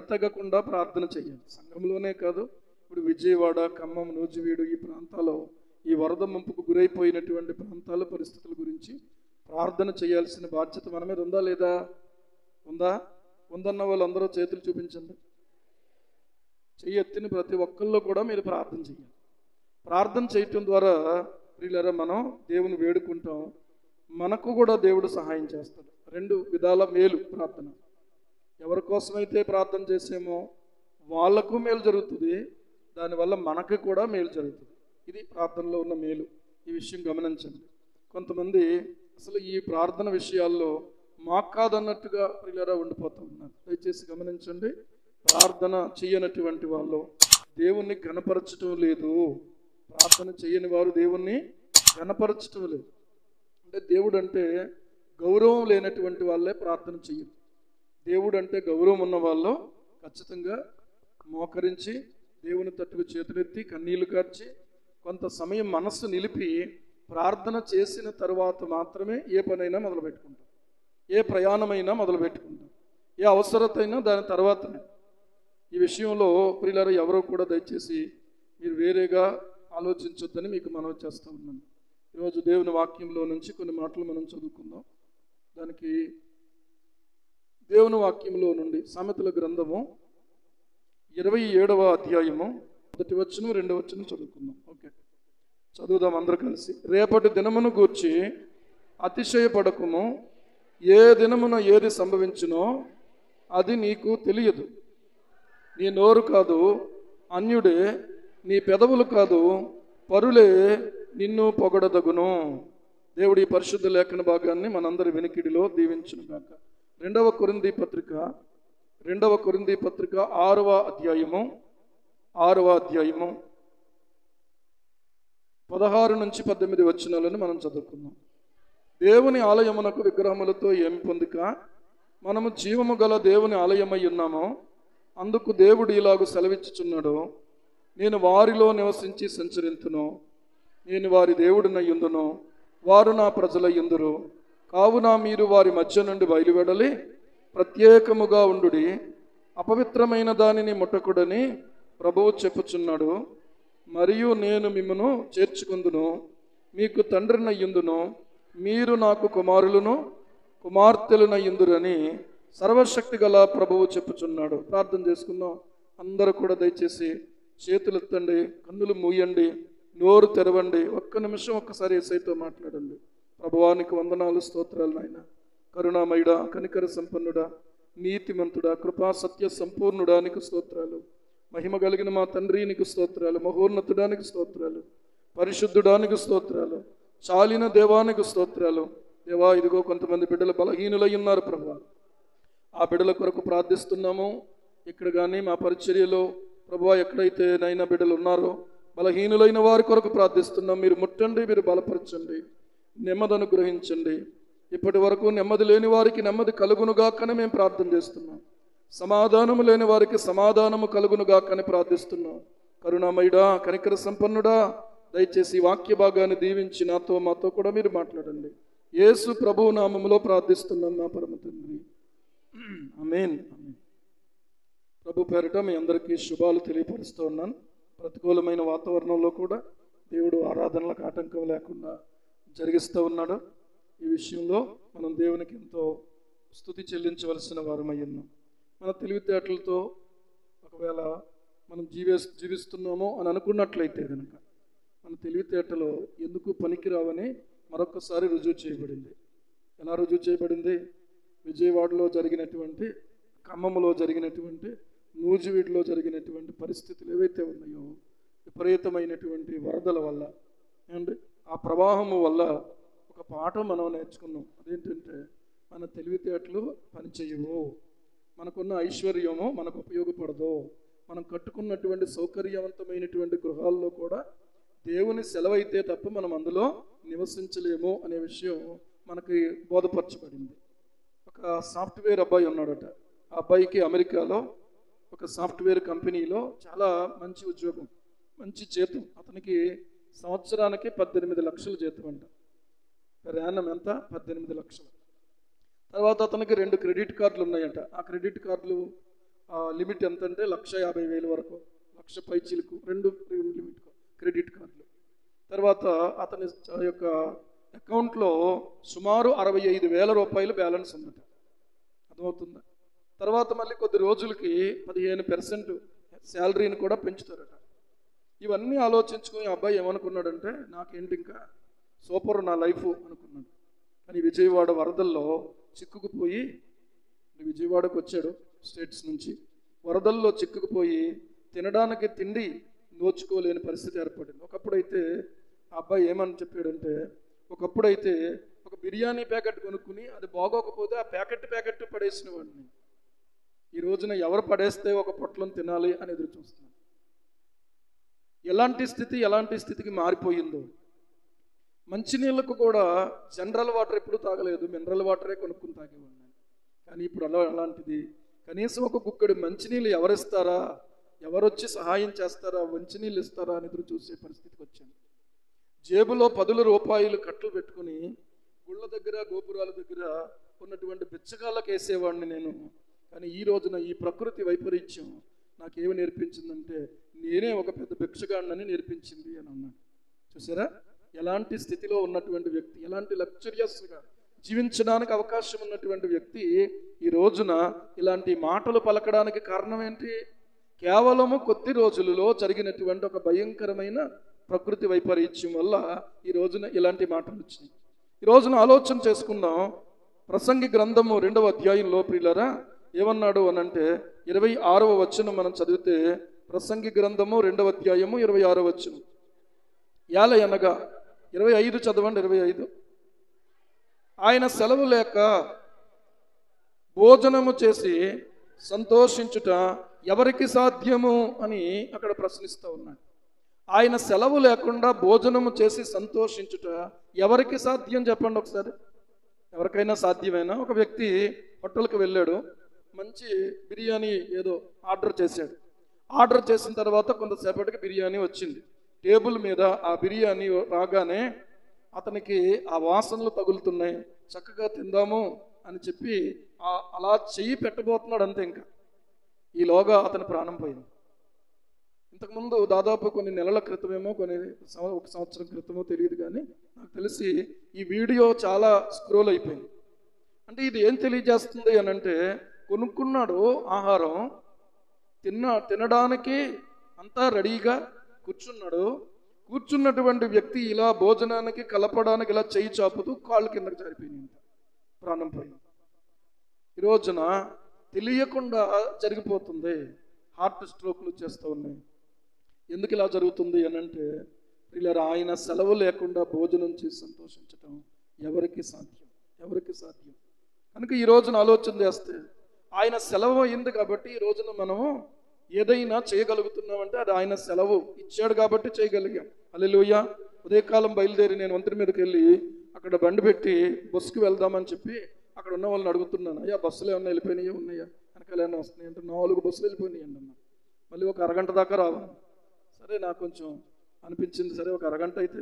ఎడతెగకుండా ప్రార్థన చేయాలి. సంఘంలోనే కాదు, ఇప్పుడు విజయవాడ, ఖమ్మం, నూజివీడు ఈ ప్రాంతాల్లో ఈ వరద ముంపుకు గురైపోయినటువంటి ప్రాంతాల పరిస్థితుల గురించి ప్రార్థన చేయాల్సిన బాధ్యత మన మీద ఉందా లేదా? ఉందా? ఉందన్న వాళ్ళందరూ చేతులు చూపించండి. చెయ్యి ఎత్తిన ప్రతి ఒక్కళ్ళు కూడా మీరు ప్రార్థన చేయాలి. ప్రార్థన చేయటం ద్వారా ప్రియులారా మనం దేవుని వేడుకుంటాం, మనకు కూడా దేవుడు సహాయం చేస్తాడు. రెండు విధాల మేలు ప్రార్థన. ఎవరి కోసమైతే ప్రార్థన చేసామో వాళ్లకు మేలు జరుగుతుంది, దానివల్ల మనకు కూడా మేలు జరుగుతుంది. ఇది ప్రార్థనలో ఉన్న మేలు. ఈ విషయం గమనించండి. కొంతమంది అసలు ఈ ప్రార్థన విషయాల్లో మాకు కాదన్నట్టుగా ప్రియులారా ఉండిపోతూ ఉన్నారు. దయచేసి గమనించండి. ప్రార్థన చేయనటువంటి వాళ్ళు దేవుణ్ణి ఘనపరచటం లేదు. ప్రార్థన చేయని వారు దేవుణ్ణి ఘనపరచటం లేదు. అంటే దేవుడు అంటే గౌరవం లేనటువంటి వాళ్ళే ప్రార్థన చేయరు. దేవుడు అంటే గౌరవం ఉన్న వాళ్ళు ఖచ్చితంగా మోకరించి దేవుని తట్టుకు చేతులెత్తి కన్నీళ్లు కార్చి కొంత సమయం మనస్సు నిలిపి ప్రార్థన చేసిన తరువాత మాత్రమే ఏ పనైనా మొదలు పెట్టుకుంటాం, ఏ ప్రయాణమైనా మొదలు పెట్టుకుంటాం, ఏ అవసరతైనా దాని తర్వాతనే. ఈ విషయంలో ప్రియులారా ఎవరో కూడా దయచేసి మీరు వేరేగా ఆలోచించొద్దని మీకు మనవి చేస్తూ ఉన్నాను. ఈరోజు దేవుని వాక్యంలో నుంచి కొన్ని మాటలు మనం చదువుకుందాం. దానికి దేవుని వాక్యంలో నుండి సామెతల గ్రంథము 27వ అధ్యాయము 1వ వచనం 2వ వచనం చదువుకుందాం. ఓకే, చదువుదాం అందరూ కలిసి. రేపటి దినమును గూర్చి అతిశయపడకుము, ఏ దినమున ఏది సంభవించునో అది నీకు తెలియదు. నీ నోరు కాదు అన్యుడే, నీ పెదవులు కాదు పరులే నిన్ను పొగడదగును. దేవుడి పరిశుద్ధ లేఖన భాగాన్ని మనందరి వెనుకిడిలో దీవించునుగాక. 2వ కొరింథీ పత్రిక 6వ అధ్యాయము 16 నుంచి 18 వచనాలను మనం చదువుకుందాం. దేవుని ఆలయమునకు విగ్రహములతో ఏమి పొందుక మనము జీవము గల దేవుని ఆలయమై ఉన్నామో, అందుకు దేవుడు ఇలాగు సెలవిచ్చుచున్నాడు, నేను వారిలో నివసించి సంచరింతును, నేను వారి దేవుడినయ్యుందును, వారు నా ప్రజలయ్యుందురు. కావున మీరు వారి మధ్య నుండి బయలువెడలి ప్రత్యేకముగా ఉండుడి, అపవిత్రమైన దానిని ముట్టకుడని ప్రభువు చెప్పుచున్నాడు. మరియు నేను మిమ్మను చేర్చుకుందును, మీకు తండ్రినయ్యుందును, మీరు నాకు కుమారులను కుమార్తెలునయ్యుందురని సర్వశక్తి గల ప్రభువు చెప్పుచున్నాడు. ప్రార్థన చేసుకుందాం. అందరూ కూడా దయచేసి చేతులు ఎత్తండి, కన్నులు మూయండి, నోరు తెరవండి. ఒక్క నిమిషం ఒక్కసారి యేసయ్యతో మాట్లాడండి. ప్రభువానికి వందనాలు, స్తోత్రాలు నాయన. కరుణామయుడా, కనికర సంపన్నుడా, నీతిమంతుడా, కృపా సత్య సంపూర్ణుడా నీకు స్తోత్రాలు. మహిమ కలిగిన మా తండ్రి నీకు స్తోత్రాలు. మహోన్నతుడానికి స్తోత్రాలు. పరిశుద్ధుడానికి స్తోత్రాలు. చాలిన దేవానికి స్తోత్రాలు. దేవా, ఇదిగో కొంతమంది బిడ్డలు బలహీనులై ఉన్నారు ప్రభువా. ఆ బిడ్డల కొరకు ప్రార్థిస్తున్నాము. ఇక్కడ కానీ మా పరిచర్యలో ప్రభువా ఎక్కడైతే నైనా బిడ్డలు ఉన్నారో బలహీనులైన వారి కొరకు ప్రార్థిస్తున్నాం. మీరు ముట్టండి, మీరు బలపరచండి, నెమ్మది అనుగ్రహించండి. ఇప్పటి వరకు నెమ్మది లేని వారికి నెమ్మది కలుగునుగాకని మేము ప్రార్థన చేస్తున్నాం. సమాధానము లేని వారికి సమాధానము కలుగునుగాకని ప్రార్థిస్తున్నాం. కరుణామయుడా, కనికర సంపన్నుడా, దయచేసి వాక్య భాగాన్ని దీవించి నాతో మాతో కూడా మీరు మాట్లాడండి. యేసు ప్రభువు నామములో ప్రార్థిస్తున్నాం నా పరమ తండ్రి, ఆమేన్. ప్రభు పేరిట మీ అందరికీ శుభాలు తెలియపరుస్తూ ఉన్నాను. ప్రతికూలమైన వాతావరణంలో కూడా దేవుడు ఆరాధనలకు ఆటంకం లేకుండా జరిగిస్తూ ఉన్నాడు. ఈ విషయంలో మనం దేవునికి ఎంతో స్తుతి చెల్లించవలసిన వారమై ఉన్నాం. మన తెలివితేటలతో ఒకవేళ మనం జీవిస్తున్నామో అని అనుకున్నట్లయితే కనుక మన తెలివితేటలో ఎందుకు పనికిరావని మరొకసారి రుజువు చేయబడింది. ఎలా రుజువు చేయబడింది? విజయవాడలో జరిగినటువంటి, ఖమ్మంలో జరిగినటువంటి, నూజివీడులో జరిగినటువంటి పరిస్థితులు ఏవైతే ఉన్నాయో, విపరీతమైనటువంటి వరదల వల్ల అండ్ ఆ ప్రవాహము వల్ల ఒక పాఠం మనం నేర్చుకున్నాం. అదేంటంటే మన తెలివితేటలు పనిచేయవు, మనకున్న ఐశ్వర్యము మనకు ఉపయోగపడదు, మనం కట్టుకున్నటువంటి సౌకర్యవంతమైనటువంటి గృహాల్లో కూడా దేవుని సెలవైతే తప్ప మనం అందులో నివసించలేము అనే విషయం మనకి బోధపరచబడింది. ఒక సాఫ్ట్వేర్ అబ్బాయి ఉన్నాడట. ఆ అబ్బాయికి అమెరికాలో ఒక సాఫ్ట్వేర్ కంపెనీలో చాలా మంచి ఉద్యోగం, మంచి జీతం. అతనికి సంవత్సరానికి 18 లక్షల జీతం అంట. ప్రయాణం ఎంత? 18 లక్షలు. తర్వాత అతనికి 2 క్రెడిట్ కార్డులు ఉన్నాయంట. ఆ క్రెడిట్ కార్డులు లిమిట్ ఎంత అంటే 1,50,000 వరకు, 1,00,000 పైచీలకు 2 లిమిట్ క్రెడిట్ కార్డులు. తర్వాత అతని యొక్క అకౌంట్లో సుమారు 65,000 రూపాయలు బ్యాలెన్స్ ఉందట. అర్థమవుతుందా? తర్వాత మళ్ళీ కొద్ది రోజులకి 15% శాలరీని కూడా పెంచుతారట. ఇవన్నీ ఆలోచించుకుని అబ్బాయి ఏమనుకున్నాడంటే, నాకేంటి ఇంకా సూపర్ నా లైఫ్ అనుకున్నాడు. కానీ విజయవాడ వరదల్లో చిక్కుకుపోయి, విజయవాడకు వచ్చాడు స్టేట్స్ నుంచి, వరదల్లో చిక్కుకుపోయి తినడానికి తిండి నోచుకోలేని పరిస్థితి ఏర్పడింది. ఒకప్పుడైతే ఆ అబ్బాయి ఏమని చెప్పాడంటే, ఒకప్పుడైతే ఒక బిర్యానీ ప్యాకెట్ కొనుక్కుని అది బాగోకపోతే ఆ ప్యాకెట్ పడేసిన వాడిని. ఈ రోజున ఎవరు పడేస్తే ఒక పొట్లను తినాలి అని ఎదురు చూస్తున్నాను. ఎలాంటి స్థితికి మారిపోయిందో. మంచినీళ్ళకు కూడా జనరల్ వాటర్ ఎప్పుడు తాగలేదు, మినరల్ వాటరే కొనుక్కుని తాగేవాడిని. కానీ ఇప్పుడు అలాంటిది కనీసం ఒక గుక్కడి మంచినీళ్ళు ఎవరిస్తారా, ఎవరొచ్చి సహాయం చేస్తారా, మంచినీళ్ళు ఇస్తారా అని ఎదురు చూసే పరిస్థితికి వచ్చాను. జేబులో 10 రూపాయలు కట్టలు పెట్టుకుని గుళ్ళ దగ్గర గోపురాల దగ్గర ఉన్నటువంటి బిచ్చగాళ్ళకి వేసేవాడిని నేను. కానీ ఈ రోజున ఈ ప్రకృతి వైపరీత్యం నాకేమి నేర్పించిందంటే, నేనే ఒక పెద్ద భిక్షగాడినని నేర్పించింది అని అన్నాడు. చూసారా, ఎలాంటి స్థితిలో ఉన్నటువంటి వ్యక్తి, ఎలాంటి లగ్జరియస్గా జీవించడానికి అవకాశం ఉన్నటువంటి వ్యక్తి ఈ రోజున ఇలాంటి మాటలు పలకడానికి కారణం ఏంటి? కేవలము కొద్ది రోజులలో జరిగినటువంటి ఒక భయంకరమైన ప్రకృతి వైపరీత్యం వల్ల ఈ రోజున ఇలాంటి మాటలు వచ్చినాయి. ఈ రోజున ఆలోచన చేసుకుందాం. ప్రసంగి గ్రంథము 2వ అధ్యాయంలో ప్రియులారా ఏమన్నాడు అనంటే 26వ వచనం మనం చదివితే, ప్రసంగి గ్రంథము 2వ అధ్యాయము 26వ వచనం. యాలయనగా 25 చదవండి. 25 ఆయన సెలవు లేక భోజనము చేసి సంతోషించుట ఎవరికి సాధ్యము అని అక్కడ ప్రశ్నిస్తూ ఉన్నాడు. ఆయన సెలవు లేకుండా భోజనము చేసి సంతోషించుట ఎవరికి సాధ్యం చెప్పండి ఒకసారి. ఎవరికైనా సాధ్యమేనా? ఒక వ్యక్తి హోటల్కి వెళ్ళాడు, మంచి బిర్యానీ ఏదో ఆర్డర్ చేశాడు. ఆర్డర్ చేసిన తర్వాత కొంతసేపటికి బిర్యానీ వచ్చింది. టేబుల్ మీద ఆ బిర్యానీ రాగానే అతనికి ఆ వాసనలు తగులుతున్నాయి. చక్కగా తిందాము అని చెప్పి అలా చెయ్యి పెట్టబోతున్నాడు. అంతే, ఇంకా ఈలోగా అతని ప్రాణం పోయింది. ఇంతకుముందు దాదాపు కొన్ని నెలల క్రితమేమో, ఒక సంవత్సరం క్రితమో తెలియదు, కానీ నాకు తెలిసి ఈ వీడియో చాలా స్క్రోల్ అయిపోయింది. అంటే ఇది ఏం తెలియజేస్తుంది అని అంటే, కొనుక్కున్నాడు ఆహారం, తినడానికి అంతా రెడీగా కూర్చున్నటువంటి వ్యక్తి ఇలా భోజనానికి కలపడానికి ఇలా చెయ్యి చాపుతూ కాళ్ళు కిందకి జారిపోయింది, ప్రాణం పోయింది. ఈ రోజున తెలియకుండా జరిగిపోతుంది. హార్ట్ స్ట్రోక్లు చేస్తూ ఉన్నాయి. ఎందుకు ఇలా జరుగుతుంది అని అంటే, ఇలా ఆయన సెలవు లేకుండా భోజనం చేసి సంతోషించటం ఎవరికి సాధ్యం? కనుక ఈ రోజున ఆలోచన చేస్తే, ఆయన సెలవు అయింది కాబట్టి ఈ రోజున మనము ఏదైనా చేయగలుగుతున్నామంటే అది ఆయన సెలవు ఇచ్చాడు కాబట్టి చేయగలిగాం. హల్లెలూయా. ఉదయకాలం బయలుదేరి నేను వంతెన మీదకి వెళ్ళి అక్కడ బండి పెట్టి బస్సుకు వెళ్దామని చెప్పి అక్కడ ఉన్న వాళ్ళని అడుగుతున్నాను, అయ్యా బస్సులు ఏమన్నా వెళ్ళిపోయినాయో ఉన్నాయా, వెనకాలన్నా వస్తున్నాయి అంటే 4 బస్సులు వెళ్ళిపోయినాయండి అన్న. మళ్ళీ ఒక అరగంట దాకా రావాలి. సరే, నాకు కొంచెం అనిపించింది, సరే ఒక అరగంట అయితే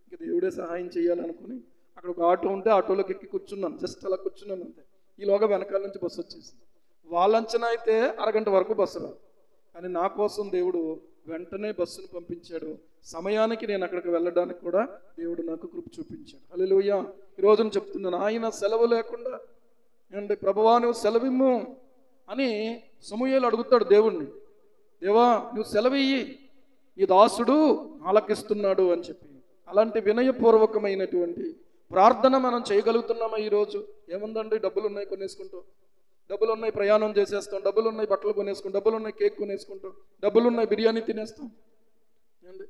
ఇక దేవుడే సహాయం చేయాలనుకుని అక్కడ ఒక ఆటో ఉంటే ఆటోలోకి ఎక్కి కూర్చున్నాను. జస్ట్ అలా కూర్చున్నాను అంతే. ఈలోగా వెనకాల నుంచి బస్సు వచ్చేసింది. వాళ్ళంచనా అయితే అరగంట వరకు బస్సు రాదు, కానీ నా కోసం దేవుడు వెంటనే బస్సును పంపించాడు. సమయానికి నేను అక్కడికి వెళ్ళడానికి కూడా దేవుడు నాకు కృప చూపించాడు. హల్లెలూయా. ఈ రోజున చెప్తున్నాను, ఆయన సెలవు లేకుండా అంటే, ప్రభువా నువ్వు సెలవిమ్ము అని సమూయేలు అడుగుతాడు దేవుణ్ణి. దేవా నువ్వు సెలవియ్యి, నీ దాసుడు ఆలకిస్తున్నాడు అని చెప్పి. అలాంటి వినయపూర్వకమైనటువంటి ప్రార్థన మనం చేయగలుగుతున్నామా ఈరోజు? ఏముందండి, డబ్బులు ఉన్నాయి కొనేసుకుంటాం, డబ్బులు ఉన్నాయి ప్రయాణం చేసేస్తాం, డబ్బులు ఉన్నాయి బట్టలు కొనేసుకుంటాం, డబ్బులు ఉన్నాయి కేక్ కొనేసుకుంటాం, డబ్బులు ఉన్నాయి బిర్యానీ తినేస్తాం. ఏమండి,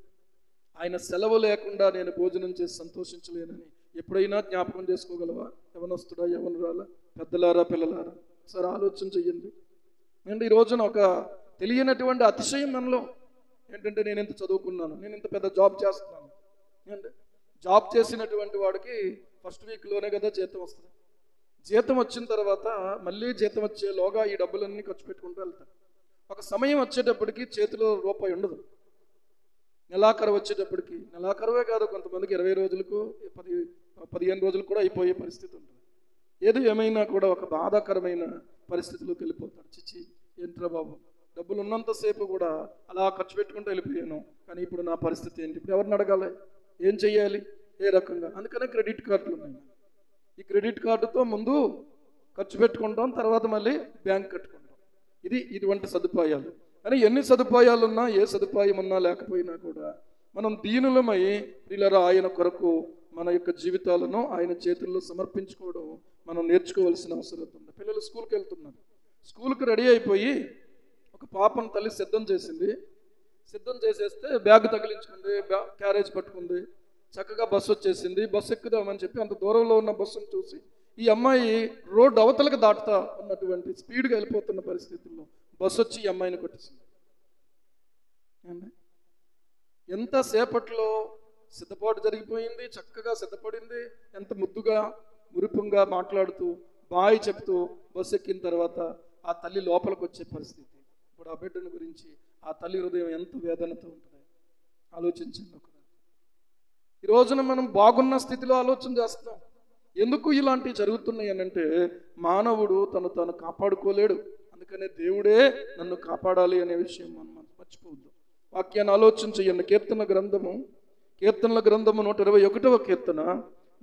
ఆయన సెలవు లేకుండా నేను భోజనం చేసి సంతోషించలేనని ఎప్పుడైనా జ్ఞాపకం చేసుకోగలవా? యవనస్తుడా, యవనురాలా, పెద్దలారా, పిల్లలారా, ఒకసారి ఆలోచన చెయ్యండి. అండ్ ఈ రోజున ఒక తెలియనటువంటి అతిశయం మనలో ఏంటంటే, నేను ఇంత చదువుకున్నాను, నేను ఇంత పెద్ద జాబ్ చేస్తున్నాను. అంటే జాబ్ చేసినటువంటి వాడికి ఫస్ట్ వీక్లోనే కదా జీతం వస్తుంది. జీతం వచ్చిన తర్వాత మళ్ళీ జీతం వచ్చేలోగా ఈ డబ్బులన్నీ ఖర్చు పెట్టుకుంటూ వెళ్తారు. ఒక సమయం వచ్చేటప్పటికి చేతిలో రూపాయి ఉండదు. నెలాఖరు వచ్చేటప్పటికి, నెలాఖరువే కాదు, కొంతమందికి 20 రోజులకు 15 రోజులు కూడా అయిపోయే పరిస్థితి ఉంటుంది. ఏది ఏమైనా కూడా ఒక బాధాకరమైన పరిస్థితిలోకి వెళ్ళిపోతాడు. చిచ్చి ఏంట్రా బాబు, డబ్బులు ఉన్నంతసేపు కూడా అలా ఖర్చు పెట్టుకుంటూ వెళ్ళిపోయాను, కానీ ఇప్పుడు నా పరిస్థితి ఏంటి? ఇప్పుడు ఎవరిని అడగాలి? ఏం చెయ్యాలి? ఏ రకంగా? అందుకనే క్రెడిట్ కార్డులు ఉన్నాయి. ఈ క్రెడిట్ కార్డుతో ముందు ఖర్చు పెట్టుకుంటాం, తర్వాత మళ్ళీ బ్యాంక్ కట్టుకుంటాం. ఇటువంటి సదుపాయాలు. కానీ ఎన్ని సదుపాయాలు ఉన్నా, ఏ సదుపాయం ఉన్నా లేకపోయినా కూడా మనం దీనులమై పిల్లల ఆయన కొరకు మన యొక్క జీవితాలను ఆయన చేతుల్లో సమర్పించుకోవడం మనం నేర్చుకోవాల్సిన అవసరం ఉంది. పిల్లలు స్కూల్కి వెళ్తున్నారు. స్కూల్కి రెడీ అయిపోయి ఒక పాపను తల్లి సిద్ధం చేసింది. సిద్ధం చేసేస్తే బ్యాగ్ తగిలించుకుంది, క్యారేజ్ పట్టుకుంది, చక్కగా బస్సు వచ్చేసింది. బస్సు ఎక్కుదామని చెప్పి అంత దూరంలో ఉన్న బస్సును చూసి ఈ అమ్మాయి రోడ్డు అవతలకు దాటుతా ఉన్నటువంటి స్పీడ్గా వెళ్ళిపోతున్న పరిస్థితుల్లో బస్సు వచ్చి ఈ అమ్మాయిని కొట్టేసింది. ఎంతసేపట్లో సిద్ధపాటు జరిగిపోయింది, చక్కగా సిద్ధపడింది, ఎంత ముద్దుగా మురిపంగా మాట్లాడుతూ బాయ్ చెప్తూ బస్సు ఎక్కిన తర్వాత ఆ తల్లి లోపలికి వచ్చే పరిస్థితి. ఇప్పుడు ఆ బిడ్డను గురించి ఆ తల్లి హృదయం ఎంత వేదనతో ఉంటుంది ఆలోచించండి. ఈ రోజున మనం బాగున్న స్థితిలో ఆలోచన చేస్తున్నాం. ఎందుకు ఇలాంటివి జరుగుతున్నాయి అని అంటే, మానవుడు తను కాపాడుకోలేడు. అందుకనే దేవుడే నన్ను కాపాడాలి అనే విషయం మనం మర్చిపోవద్దు. వాక్యాన్ని ఆలోచన చెయ్యండి. కీర్తనల గ్రంథము 121వ కీర్తన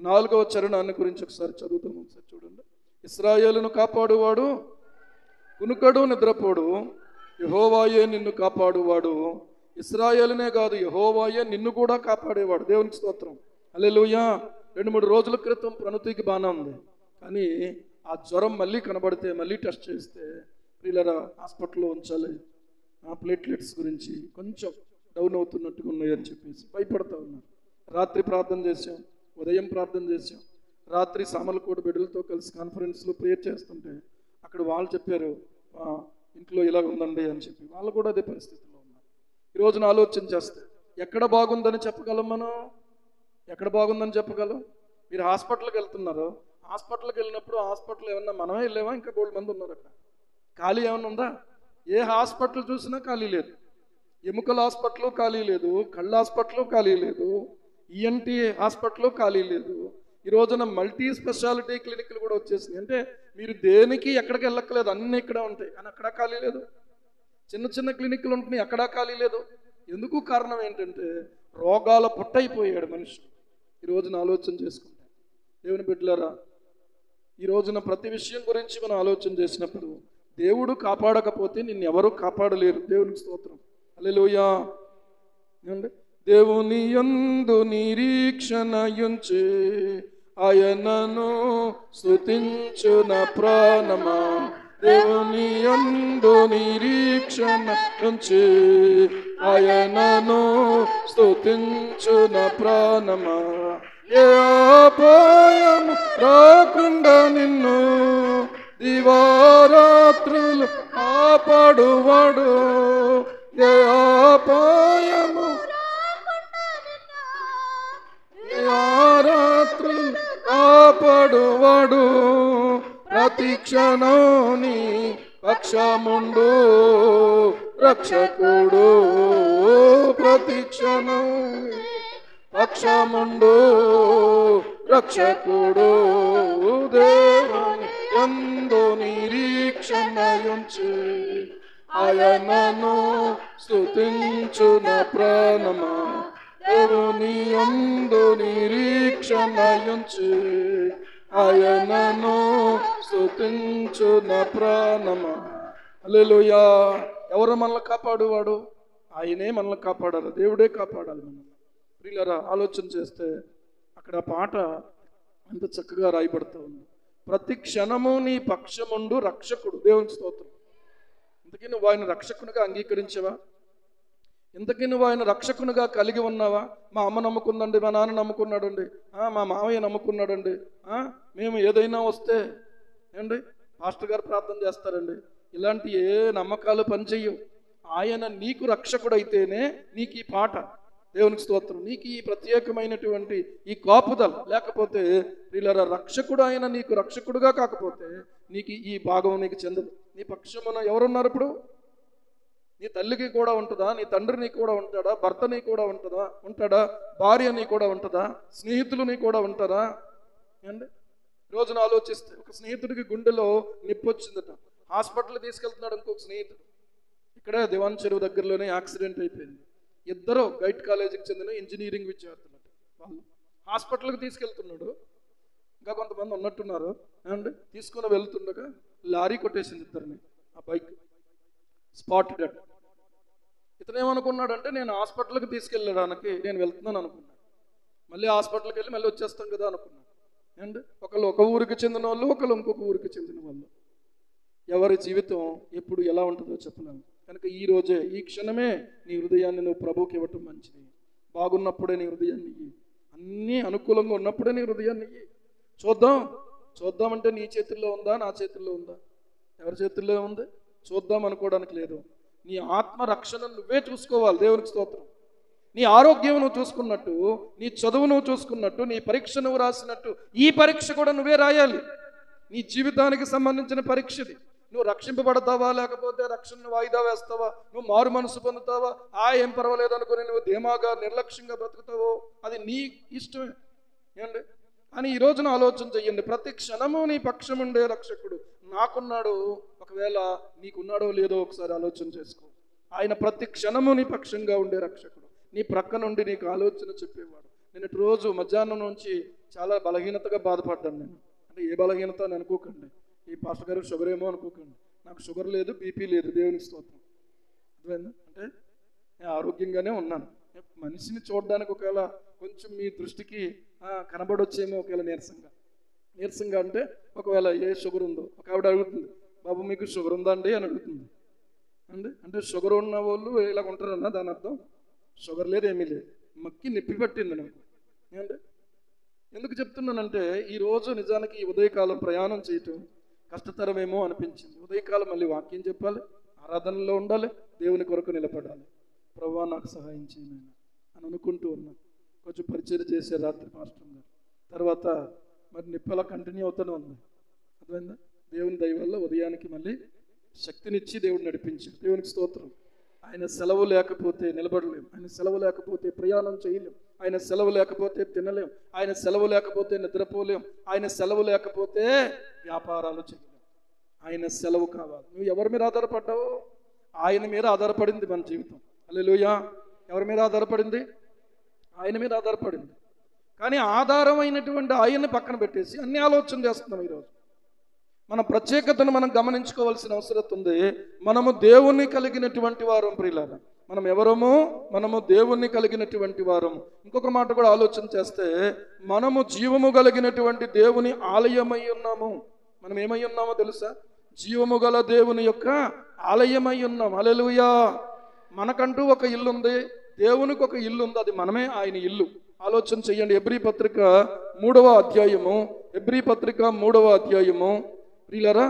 4వ చరణాన్ని గురించి ఒకసారి చదువుతాము. ఒకసారి చూడండి. ఇశ్రాయేలును కాపాడువాడు కునుకడు నిద్రపోడు, యెహోవాయే నిన్ను కాపాడువాడు. ఇశ్రాయేలునే కాదు, యెహోవాయే నిన్ను కూడా కాపాడేవాడు. దేవునికి స్తోత్రం, హల్లెలూయా. 2-3 రోజుల క్రితం ప్రణతికి బాగానే ఉంది, కానీ ఆ జ్వరం మళ్ళీ కనబడితే మళ్ళీ టెస్ట్ చేస్తే పిల్లల హాస్పిటల్లో ఉంచాలి. ఆ ప్లేట్లెట్స్ గురించి కొంచెం డౌన్ అవుతున్నట్టుగా ఉన్నాయని చెప్పేసి భయపడతా ఉన్నారు. రాత్రి ప్రార్థన చేశాం, ఉదయం ప్రార్థన చేశాం. రాత్రి సామర్లకోట బిడ్డలతో కలిసి కాన్ఫరెన్స్లో ప్రేయర్ చేస్తుంటే అక్కడ వాళ్ళు చెప్పారు, ఇంట్లో ఇలా ఉందండి అని చెప్పి. వాళ్ళు కూడా అదే పరిస్థితిలో ఉన్నారు. ఈ రోజున ఆలోచన చేస్తే ఎక్కడ బాగుందని చెప్పగలం మనం? ఎక్కడ బాగుందని చెప్పగలం? మీరు హాస్పిటల్కి వెళ్తున్నారు. హాస్పిటల్కి వెళ్ళినప్పుడు హాస్పిటల్ ఏమన్నా మనమే వెళ్ళామా? ఇంకా 2 మంది ఉన్నారు అక్కడ. ఖాళీ ఏమన్నా ఉందా? ఏ హాస్పిటల్ చూసినా ఖాళీ లేదు. ఎముకల హాస్పిటల్ ఖాళీ లేదు, కళ్ళ హాస్పిటల్ ఖాళీ లేదు, ఈఎన్టీ హాస్పిటల్ ఖాళీ లేదు. ఈ రోజున మల్టీ స్పెషాలిటీ క్లినిక్లు కూడా వచ్చేసినాయి. అంటే మీరు దేనికి ఎక్కడికి వెళ్ళక్కలేదు, అన్నీ ఇక్కడ ఉంటాయి, కానీ అక్కడ ఖాళీ లేదు. చిన్న చిన్న క్లినిక్లు ఉంటున్నాయి, అక్కడా ఖాళీ లేదు. ఎందుకు? కారణం ఏంటంటే రోగాల పుట్టయిపోయాడు మనిషి. ఈ రోజున ఆలోచన చేసుకుంటే దేవుని బిడ్డలారా, ఈ రోజున ప్రతి విషయం గురించి మనం ఆలోచన చేసినప్పుడు దేవుడు కాపాడకపోతే నిన్ను ఎవరు కాపాడలేరు. దేవునికి స్తోత్రం, హల్లెలూయా. దేవుని యందు నిరీక్షణ ఉంచి ఆయనను స్తుతించున ప్రాణమా. దేవుని యందు నిరీక్షణ ఉంచి ఆయనను స్తుతించున ప్రాణమా. ఏ అపాయము రాకుండా నిన్ను దివారాత్రులు కాపాడువాడు. ఏ అపాయము దివారాత్రులు కాపాడువాడు. ప్రతి క్షణాన్ని పక్షముండు రక్షకుడు. ప్రతి క్షణం పక్షముండు రక్షకుడు. దేవుని యందు నిరీక్షణ ఉంచి ఆయనను స్తుతించున ప్రాణమా. దేవుని యందు నిరీక్షణ ఉంచి ఆయనను స్తుతించున ప్రాణమా. హల్లెలూయా. ఎవరు మనల్ని కాపాడువాడు? ఆయనే మనల్ని కాపాడాలి, దేవుడే కాపాడాలి మనల్ని. ప్రియులారా, ఆలోచన చేస్తే అక్కడ పాట ఎంత చక్కగా రాయబడుతూ ఉంది. ప్రతి క్షణము నీ పక్షముండు రక్షకుడు. దేవుని స్తోత్రం. ఇంతకీ నువ్వు ఆయన రక్షకునిగా అంగీకరించావా? ఇంతకీ నువ్వు ఆయన రక్షకునిగా కలిగి ఉన్నావా? మా అమ్మ నమ్ముకుందండి, మా నాన్న నమ్ముకున్నాడండి, మా మామయ్య నమ్ముకున్నాడండి, మేము ఏదైనా వస్తే ఏండి మాస్టర్ గారు ప్రార్థన చేస్తారండి. ఇలాంటి ఏ నమ్మకాలు పనిచేయవు. ఆయన నీకు రక్షకుడైతేనే నీకు ఈ పాట. దేవునికి స్తోత్రం. నీకు ఈ ప్రత్యేకమైనటువంటి ఈ కాపుదల లేకపోతే వీళ్ళ రక్షకుడు ఆయన నీకు రక్షకుడుగా కాకపోతే నీకు ఈ భాగం నీకు చెందదు. నీ పక్షమున ఎవరున్నారు? ఇప్పుడు నీ తల్లికి కూడా ఉంటుందా? నీ తండ్రి నీకు కూడా ఉంటాడా? భర్త నీకు కూడా ఉంటాడా? భార్య నీకు కూడా ఉంటుందా? స్నేహితులు నీకు కూడా ఉంటారా? అండి, రోజున ఆలోచిస్తే ఒక స్నేహితుడికి గుండెలో నిప్పు వచ్చిందట. హాస్పిటల్కి తీసుకెళ్తున్నాడు ఇంకొక స్నేహితుడు. ఇక్కడే దివాన్ చెరువు దగ్గరలోనే యాక్సిడెంట్ అయిపోయింది. ఇద్దరు గైడ్ కాలేజీకి చెందిన ఇంజనీరింగ్ విద్యార్థులు వాళ్ళు హాస్పిటల్కి తీసుకెళ్తున్నాడు. ఇంకా కొంతమంది ఉన్నట్టున్నారు. అండ్ తీసుకుని వెళ్తుండగా లారీ కొట్టేసింది ఇద్దరిని. ఆ బైక్ స్పాట్ డెడ్. ఇతను ఏమనుకున్నాడంటే నేను హాస్పిటల్కి తీసుకెళ్ళడానికి నేను వెళ్తున్నాను అనుకున్నాను. మళ్ళీ హాస్పిటల్కి వెళ్ళి మళ్ళీ వచ్చేస్తాం కదా అనుకున్నాను. అండ్ ఒకళ్ళు ఒక ఊరికి చెందిన వాళ్ళు, ఒకళ్ళు ఇంకొక ఊరికి చెందిన వాళ్ళు. ఎవరి జీవితం ఎప్పుడు ఎలా ఉంటుందో చెప్పలేము. కనుక ఈ రోజే, ఈ క్షణమే నీ హృదయాన్ని నువ్వు ప్రభువుకి ఇవ్వటం మంచిది. బాగున్నప్పుడే నీ హృదయాన్ని ఇయ్యి. అన్నీ అనుకూలంగా ఉన్నప్పుడే నీ హృదయాన్ని ఇయ్యి. చూద్దామంటే నీ చేతుల్లో ఉందా, నా చేతుల్లో ఉందా? ఎవరి చేతుల్లో ఉంది? చూద్దాం అనుకోవడానికి లేదు. నీ ఆత్మ రక్షణ నువ్వే చూసుకోవాలి. దేవునికి స్తోత్రం. నీ ఆరోగ్యం నువ్వు చూసుకున్నట్టు, నీ చదువు నువ్వు చూసుకున్నట్టు, నీ పరీక్ష నువ్వు రాసినట్టు ఈ పరీక్ష కూడా నువ్వే రాయాలి. నీ జీవితానికి సంబంధించిన పరీక్షది. నువ్వు రక్షింపబడతావా, లేకపోతే రక్షణను వాయిదా వేస్తావా? నువ్వు మారు మనసు పొందుతావా? ఏం పర్వాలేదు అనుకుని నువ్వు ధీమాగా నిర్లక్ష్యంగా బ్రతుకుతావో అది నీ ఇష్టమే. ఏంటి అని ఈ రోజున ఆలోచన చెయ్యండి. ప్రతి క్షణము నీ పక్షం ఉండే రక్షకుడు నాకున్నాడు. ఒకవేళ నీకున్నాడో లేదో ఒకసారి ఆలోచన చేసుకో. ఆయన ప్రతి క్షణము నీ పక్షంగా ఉండే రక్షకుడు. నీ ప్రక్క నుండి నీకు ఆలోచన చెప్పేవాడు. నేను రోజు మధ్యాహ్నం నుంచి చాలా బలహీనతగా బాధపడ్డాను. నేను అంటే ఏ బలహీనత అని అనుకోకండి. ఈ పాస్టర్ గారు షుగర్ ఏమో అనుకోకండి. నాకు షుగర్ లేదు, బీపీ లేదు. దేవునికి స్తోత్రం. అర్థమైందా? అంటే నేను ఆరోగ్యంగానే ఉన్నాను. మనిషిని చూడడానికి ఒకవేళ కొంచెం మీ దృష్టికి కనబడొచ్చేమో ఒకవేళ నీరసంగా అంటే ఒకవేళ ఏ షుగర్ ఉందో ఒక ఆవిడ అడుగుతుంది, బాబు మీకు షుగర్ ఉందా అండి అని అడుగుతుంది. అంటే షుగర్ ఉన్న వాళ్ళు ఇలా ఉంటారన్నా దాని అర్థం? షుగర్ లేదు, ఏమీ లేదు, మక్కి నొప్పి పట్టింది నాకు. అంటే ఎందుకు చెప్తున్నానంటే ఈరోజు నిజానికి ఈ ఉదయకాలం ప్రయాణం చేయటం కష్టతరమేమో అనిపించింది. ఉదయకాలం మళ్ళీ వాక్యం చెప్పాలి, ఆరాధనలో ఉండాలి, దేవుని కొరకు నిలబడాలి. ప్రభువా నాకు సహాయం చేయను అని అనుకుంటూ ఉన్నాను. కొంచెం పరిచయం చేసే రాత్రి పాస్టర్ గారు. తర్వాత మరి నిప్పలా కంటిన్యూ అవుతూనే ఉంది. అర్థమైందా? దేవుని దయ వల్ల ఉదయానికి మళ్ళీ శక్తినిచ్చి దేవుడు నడిపించాడు. దేవునికి స్తోత్రం. ఆయన సెలవు లేకపోతే నిలబడలేం. ఆయన సెలవు లేకపోతే ప్రయాణం చేయలేం. ఆయన సెలవు లేకపోతే తినలేం. ఆయన సెలవు లేకపోతే నిద్రపోలేం. ఆయన సెలవు లేకపోతే వ్యాపారాలు చేయలేం. ఆయన సెలవు కావాలి. నువ్వు ఎవరి మీద ఆధారపడ్డావో ఆయన మీద ఆధారపడింది మన జీవితం. హల్లెలూయా. ఎవరి మీద ఆధారపడింది? ఆయన మీద ఆధారపడింది. కానీ ఆధారమైనటువంటి ఆయన్ని పక్కన పెట్టేసి అన్ని ఆలోచన చేస్తున్నాం. ఈరోజు మన ప్రత్యేకతను మనం గమనించుకోవాల్సిన అవసరం ఉంది. మనము దేవుణ్ణి కలిగినటువంటి వారం ప్రియులారా. మనం ఎవరము? మనము దేవుణ్ణి కలిగినటువంటి వారము. ఇంకొక మాట కూడా ఆలోచన చేస్తే మనము జీవము కలిగినటువంటి దేవుని ఆలయమై ఉన్నాము. మనం ఏమై ఉన్నామో తెలుసా? జీవము గల దేవుని యొక్క ఆలయమై ఉన్నాం. హల్లెలూయా. మనకంటూ ఒక ఇల్లు ఉంది, దేవునికి ఒక ఇల్లు ఉంది, అది మనమే ఆయన ఇల్లు. ఆలోచన చెయ్యండి. హెబ్రీ పత్రిక 3వ అధ్యాయము, హెబ్రీ పత్రిక 3వ అధ్యాయము ప్రియులారా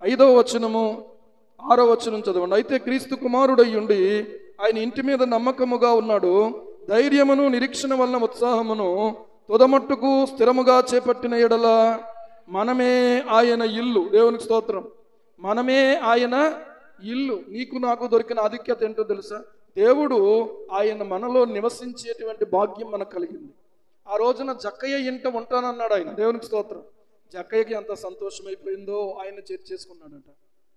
5వ వచనము 6వ వచనం చదవండి. అయితే క్రీస్తు కుమారుడయ్యుండి ఆయన ఇంటి మీద నమ్మకముగా ఉన్నాడు, ధైర్యమును నిరీక్షణ వలన ఉత్సాహమును తుదమట్టుకు స్థిరముగా చేపట్టిన ఎడల మనమే ఆయన ఇల్లు. దేవునికి స్తోత్రం. మనమే ఆయన ఇల్లు. నీకు నాకు దొరికిన ఆధిక్యత ఏంటో తెలుసా? దేవుడు ఆయన మనలో నివసించేటువంటి భాగ్యం మనకు కలిగింది. ఆ రోజున జక్కయ్య ఇంట ఉంటానన్నాడు ఆయన. దేవునికి స్తోత్రం. జక్కయ్యకి ఎంత సంతోషమైపోయిందో ఆయన చేర్చేసుకున్నాడంట.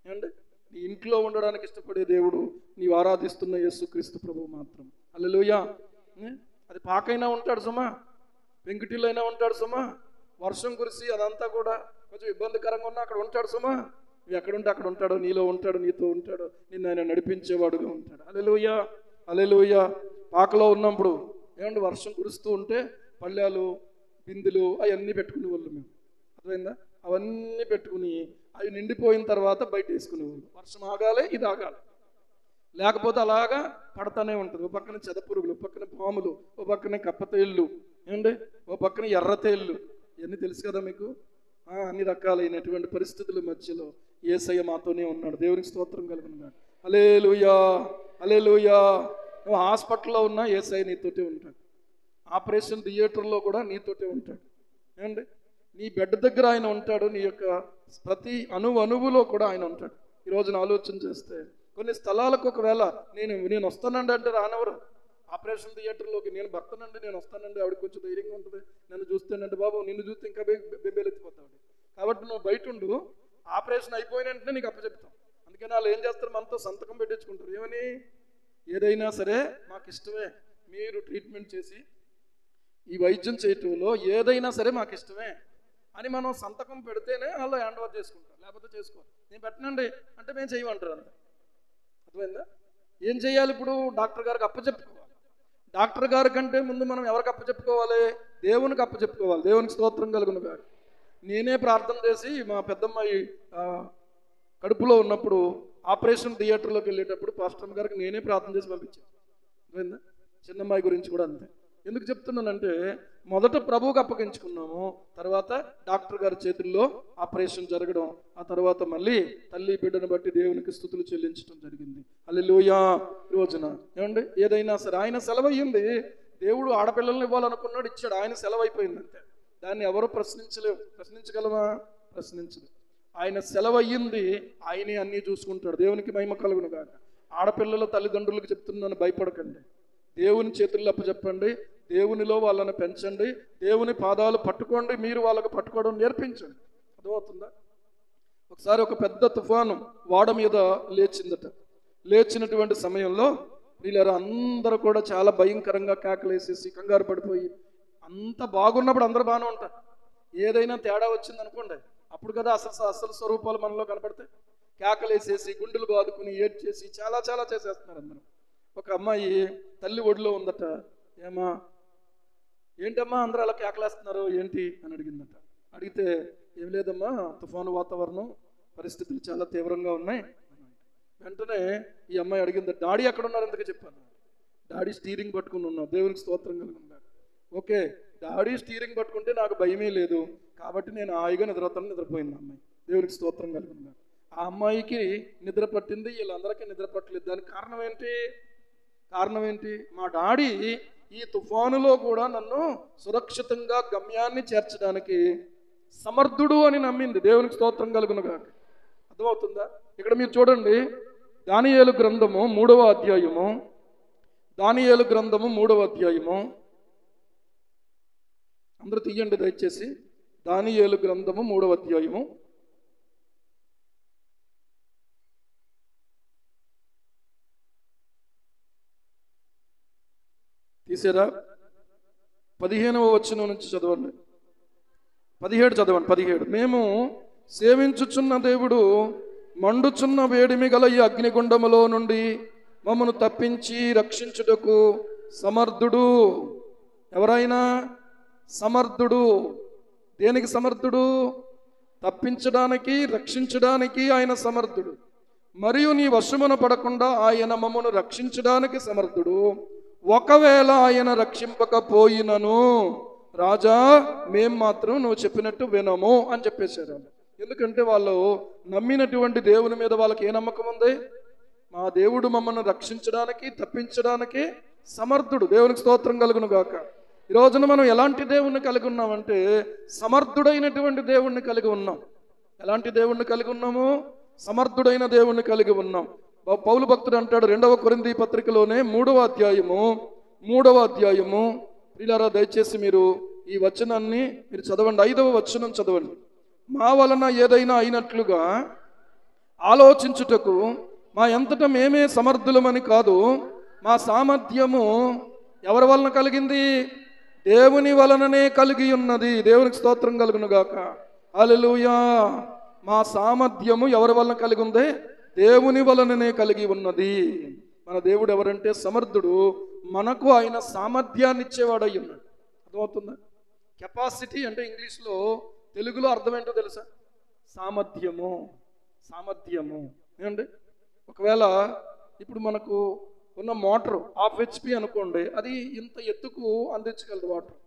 ఏమండి? నీ ఇంట్లో ఉండడానికి ఇష్టపడే దేవుడు నీవు ఆరాధిస్తున్న యేసుక్రీస్తు ప్రభువు మాత్రం. హల్లెలూయా. అది పాకైనా ఉంటాడు సుమా, పెంకుటిల్లైనా ఉంటాడు సుమా, వర్షం కురిసి అదంతా కూడా కొంచెం ఇబ్బందికరంగా ఉన్నా అక్కడ ఉంటాడు సుమా. నువ్వు ఎక్కడుంటే అక్కడ ఉంటాడు, నీలో ఉంటాడు, నీతో ఉంటాడు, నిన్ను ఆయన నడిపించేవాడుగా ఉంటాడు. హల్లెలూయా. హల్లెలూయా. పాకలో ఉన్నప్పుడు ఏమంటే వర్షం కురుస్తూ ఉంటే పళ్ళాలు, బిందులు అవన్నీ పెట్టుకునే వాళ్ళు మేము. అర్థమైందా? అవన్నీ పెట్టుకుని అవి నిండిపోయిన తర్వాత బయట వేసుకునేవాళ్ళు. వర్షం ఆగాలి, ఇది ఆగాలి, లేకపోతే అలాగా పడతానే ఉంటుంది. ఓ పక్కన చెదపురుగులు, ఓ పక్కన పాములు, ఓ పక్కన కప్పతేళ్ళు, ఏమండి ఓ పక్కన ఎర్రతేళ్ళు. ఇవన్నీ తెలుసు కదా మీకు. అన్ని రకాలైనటువంటి పరిస్థితుల మధ్యలో యేసయ్య మాతోనే ఉన్నాడు. దేవునికి స్తోత్రం కలుగుతున్నాడు. హల్లెలూయా. హల్లెలూయా. నువ్వు హాస్పిటల్లో ఉన్నా యేసయ్య నీతోటే ఉంటాడు. ఆపరేషన్ థియేటర్లో కూడా నీతోటే ఉంటాడు. ఏమండి? నీ బెడ్ దగ్గర ఆయన ఉంటాడు. నీ యొక్క ప్రతి అణువులో కూడా ఆయన ఉంటాడు. ఈ రోజున ఆలోచన చేస్తే కొన్ని స్థలాలకు ఒకవేళ నేను వస్తానండి అంటే రానవరు. ఆపరేషన్ థియేటర్లోకి నేను భర్తనండి, నేను వస్తానండి, ఆవిడ కొంచెం ధైర్యంగా ఉంటుంది. నన్ను చూస్తేనంటే బాబు నిన్ను చూస్తే ఇంకా బెబ్బేలు ఎత్తిపోతాడు. కాబట్టి నువ్వు బయట ఉండు, ఆపరేషన్ అయిపోయిన వెంటనే నీకు అప్పచెప్తాం. అందుకని వాళ్ళు ఏం చేస్తారు, మనతో సంతకం పెట్టించుకుంటారు. ఏమని? ఏదైనా సరే మాకు ఇష్టమే, మీరు ట్రీట్మెంట్ చేసి ఈ వైద్యం చేయటంలో ఏదైనా సరే మాకు ఇష్టమే అని మనం సంతకం పెడితేనే వాళ్ళు హ్యాండ్ ఓవర్ చేసుకుంటారు, లేకపోతే చేసుకోరు. నేను పెట్టనండి అంటే మేము చేయమంటారు. అంతే, అర్థమైందా? ఏం చేయాలి ఇప్పుడు? డాక్టర్ గారికి అప్పచెప్పుకోవాలి. డాక్టర్ గారి కంటే ముందు మనం ఎవరికి అప్పచెప్పుకోవాలి? దేవునికి అప్పచెప్పుకోవాలి. దేవునికి స్తోత్రం కలుగును గాక. నేనే ప్రార్థన చేసి మా పెద్దమ్మాయి కడుపులో ఉన్నప్పుడు ఆపరేషన్ థియేటర్లోకి వెళ్ళేటప్పుడు పాస్టర్ గారికి నేనే ప్రార్థన చేసి పంపించాను. అర్థమైందా? చిన్నమ్మాయి గురించి కూడా అంతే. ఎందుకు చెప్తున్నానంటే, మొదట ప్రభువుకి అప్పగించుకున్నాము, తర్వాత డాక్టర్ గారి చేతుల్లో ఆపరేషన్ జరగడం, ఆ తర్వాత మళ్ళీ తల్లి బిడ్డను బట్టి దేవునికి స్తుతులు చెల్లించడం జరిగింది. హల్లెలూయా. రోజున ఏమండి, ఏదైనా సరే ఆయన సెలవు అయ్యింది. దేవుడు ఆడపిల్లల్ని ఇవ్వాలనుకున్నాడు, ఇచ్చాడు. ఆయన సెలవు అయిపోయింది అంతే. దాన్ని ఎవరు ప్రశ్నించలేవు. ప్రశ్నించగలమా? ప్రశ్నించదు. ఆయన సెలవు అయ్యింది, ఆయనే అన్నీ చూసుకుంటాడు. దేవునికి మహిమ కలుగును గాక. ఆడపిల్లల తల్లిదండ్రులకు చెప్తున్నాను, భయపడకండి. దేవుని చేతుల్లో అప్పచెప్పండి, దేవునిలో వాళ్ళని పెంచండి, దేవుని పాదాలు పట్టుకోండి, మీరు వాళ్ళకు పట్టుకోవడం నేర్పించండి. అర్థమవుతుందా? ఒకసారి ఒక పెద్ద తుఫాను వాడ మీద లేచిందట. లేచినటువంటి సమయంలో వీళ్ళ అందరూ కూడా చాలా భయంకరంగా కేకలేసేసి కంగారు పడిపోయి, అంత బాగున్నప్పుడు అందరూ బాగానే ఉంటారు. ఏదైనా తేడా వచ్చిందనుకోండి, అప్పుడు కదా అసలు స్వరూపాలు మనలో కనపడతాయి. కేకలేసేసి గుండెలు బాదుకుని ఏడ్చేసి చాలా చాలా చేసేస్తున్నారు అందరూ. ఒక అమ్మాయి తల్లి ఒడిలో ఉందట. ఏమా, ఏంటమ్మా అందరూ అలా కేకలేస్తున్నారు ఏంటి అని అడిగిందట. అడిగితే, ఏం లేదమ్మా, తుఫాను వాతావరణం, పరిస్థితులు చాలా తీవ్రంగా ఉన్నాయి. వెంటనే ఈ అమ్మాయి అడిగింది, డాడీ ఎక్కడ ఉన్నారు? ఎందుకు చెప్పాను, డాడీ స్టీరింగ్ పట్టుకుని ఉన్నావు. దేవునికి స్తోత్రం కలుగుతున్నాడు. ఓకే, డాడీ స్టీరింగ్ పట్టుకుంటే నాకు భయమే లేదు, కాబట్టి నేను హాయిగా నిద్రపోయింది అమ్మాయి. దేవునికి స్తోత్రం కలుగుతున్నాడు. ఆ అమ్మాయికి నిద్ర పట్టింది, వీళ్ళందరికీ నిద్ర పట్టలేదు. దానికి కారణం ఏంటి? మా డాడీ ఈ తుఫానులో కూడా నన్ను సురక్షితంగా గమ్యాన్ని చేర్చడానికి సమర్థుడు అని నమ్మింది. దేవునికి స్తోత్రం కలుగును గాక. అర్థమవుతుందా? ఇక్కడ మీరు చూడండి, దానియేలు గ్రంథము 3వ అధ్యాయము. దానియేలు గ్రంథము 3వ అధ్యాయము. అందరూ తీయండి దయచేసి. దానియేలు గ్రంథము 3వ అధ్యాయము. తీసారా? 15వ వచనం నుంచి చదవండి. 17 చదవండి. 17. మేము సేవించుచున్న దేవుడు మండుచున్న వేడిమి గల ఈ అగ్నిగుండములో నుండి మమ్మను తప్పించి రక్షించుటకు సమర్థుడు. ఎవరైనా సమర్థుడు. దేనికి సమర్థుడు? తప్పించడానికి, రక్షించడానికి ఆయన సమర్థుడు. మరియు నీ వశమున పడకుండా ఆయన మమ్మను రక్షించడానికి సమర్థుడు. ఒకవేళ ఆయన రక్షింపకపోయినను రాజా, మేం మాత్రం నువ్వు చెప్పినట్టు వినము అని చెప్పేశారు. ఎందుకంటే వాళ్ళు నమ్మినటువంటి దేవుని మీద వాళ్ళకి ఏ నమ్మకం ఉంది? మా దేవుడు మమ్మల్ని రక్షించడానికి, తప్పించడానికి సమర్థుడు. దేవునికి స్తోత్రం కలుగును గాక. ఈ రోజున మనం ఎలాంటి దేవుణ్ణి కలిగి ఉన్నామంటే, సమర్థుడైనటువంటి దేవుణ్ణి కలిగి ఉన్నాం. ఎలాంటి దేవుణ్ణి కలిగి ఉన్నాము? సమర్థుడైన దేవుణ్ణి కలిగి ఉన్నాం. పౌలు భక్తుడు అంటాడు 2వ కొరింథీ పత్రికలోనే 3వ అధ్యాయము. ప్రియులారా, దయచేసి మీరు ఈ వచనాన్ని మీరు చదవండి. 5వ వచనం చదవండి. మా వలన ఏదైనా అయినట్లుగా ఆలోచించుటకు మా ఎంతట మేమే సమర్థులమని కాదు, మా సామర్థ్యము ఎవరి వలన కలిగింది? దేవుని వలననే కలిగి ఉన్నది. దేవునికి స్తోత్రం కలుగును గాక. హల్లెలూయా. మా సామర్థ్యము ఎవరి వలన కలిగి ఉంది? దేవుని వలననే కలిగి ఉన్నది. మన దేవుడు ఎవరంటే సమర్థుడు. మనకు ఆయన సామర్థ్యాన్ని ఇచ్చేవాడు అయి ఉన్నాడు. అర్థమవుతుందా? కెపాసిటీ అంటే ఇంగ్లీష్లో, తెలుగులో అర్థం ఏంటో తెలుసా? సామర్థ్యము. ఏమండి, ఒకవేళ ఇప్పుడు మనకు ఉన్న మోటారు 1/2 HP అనుకోండి, అది ఇంత ఎత్తుకు అందించగలదు వాటర్.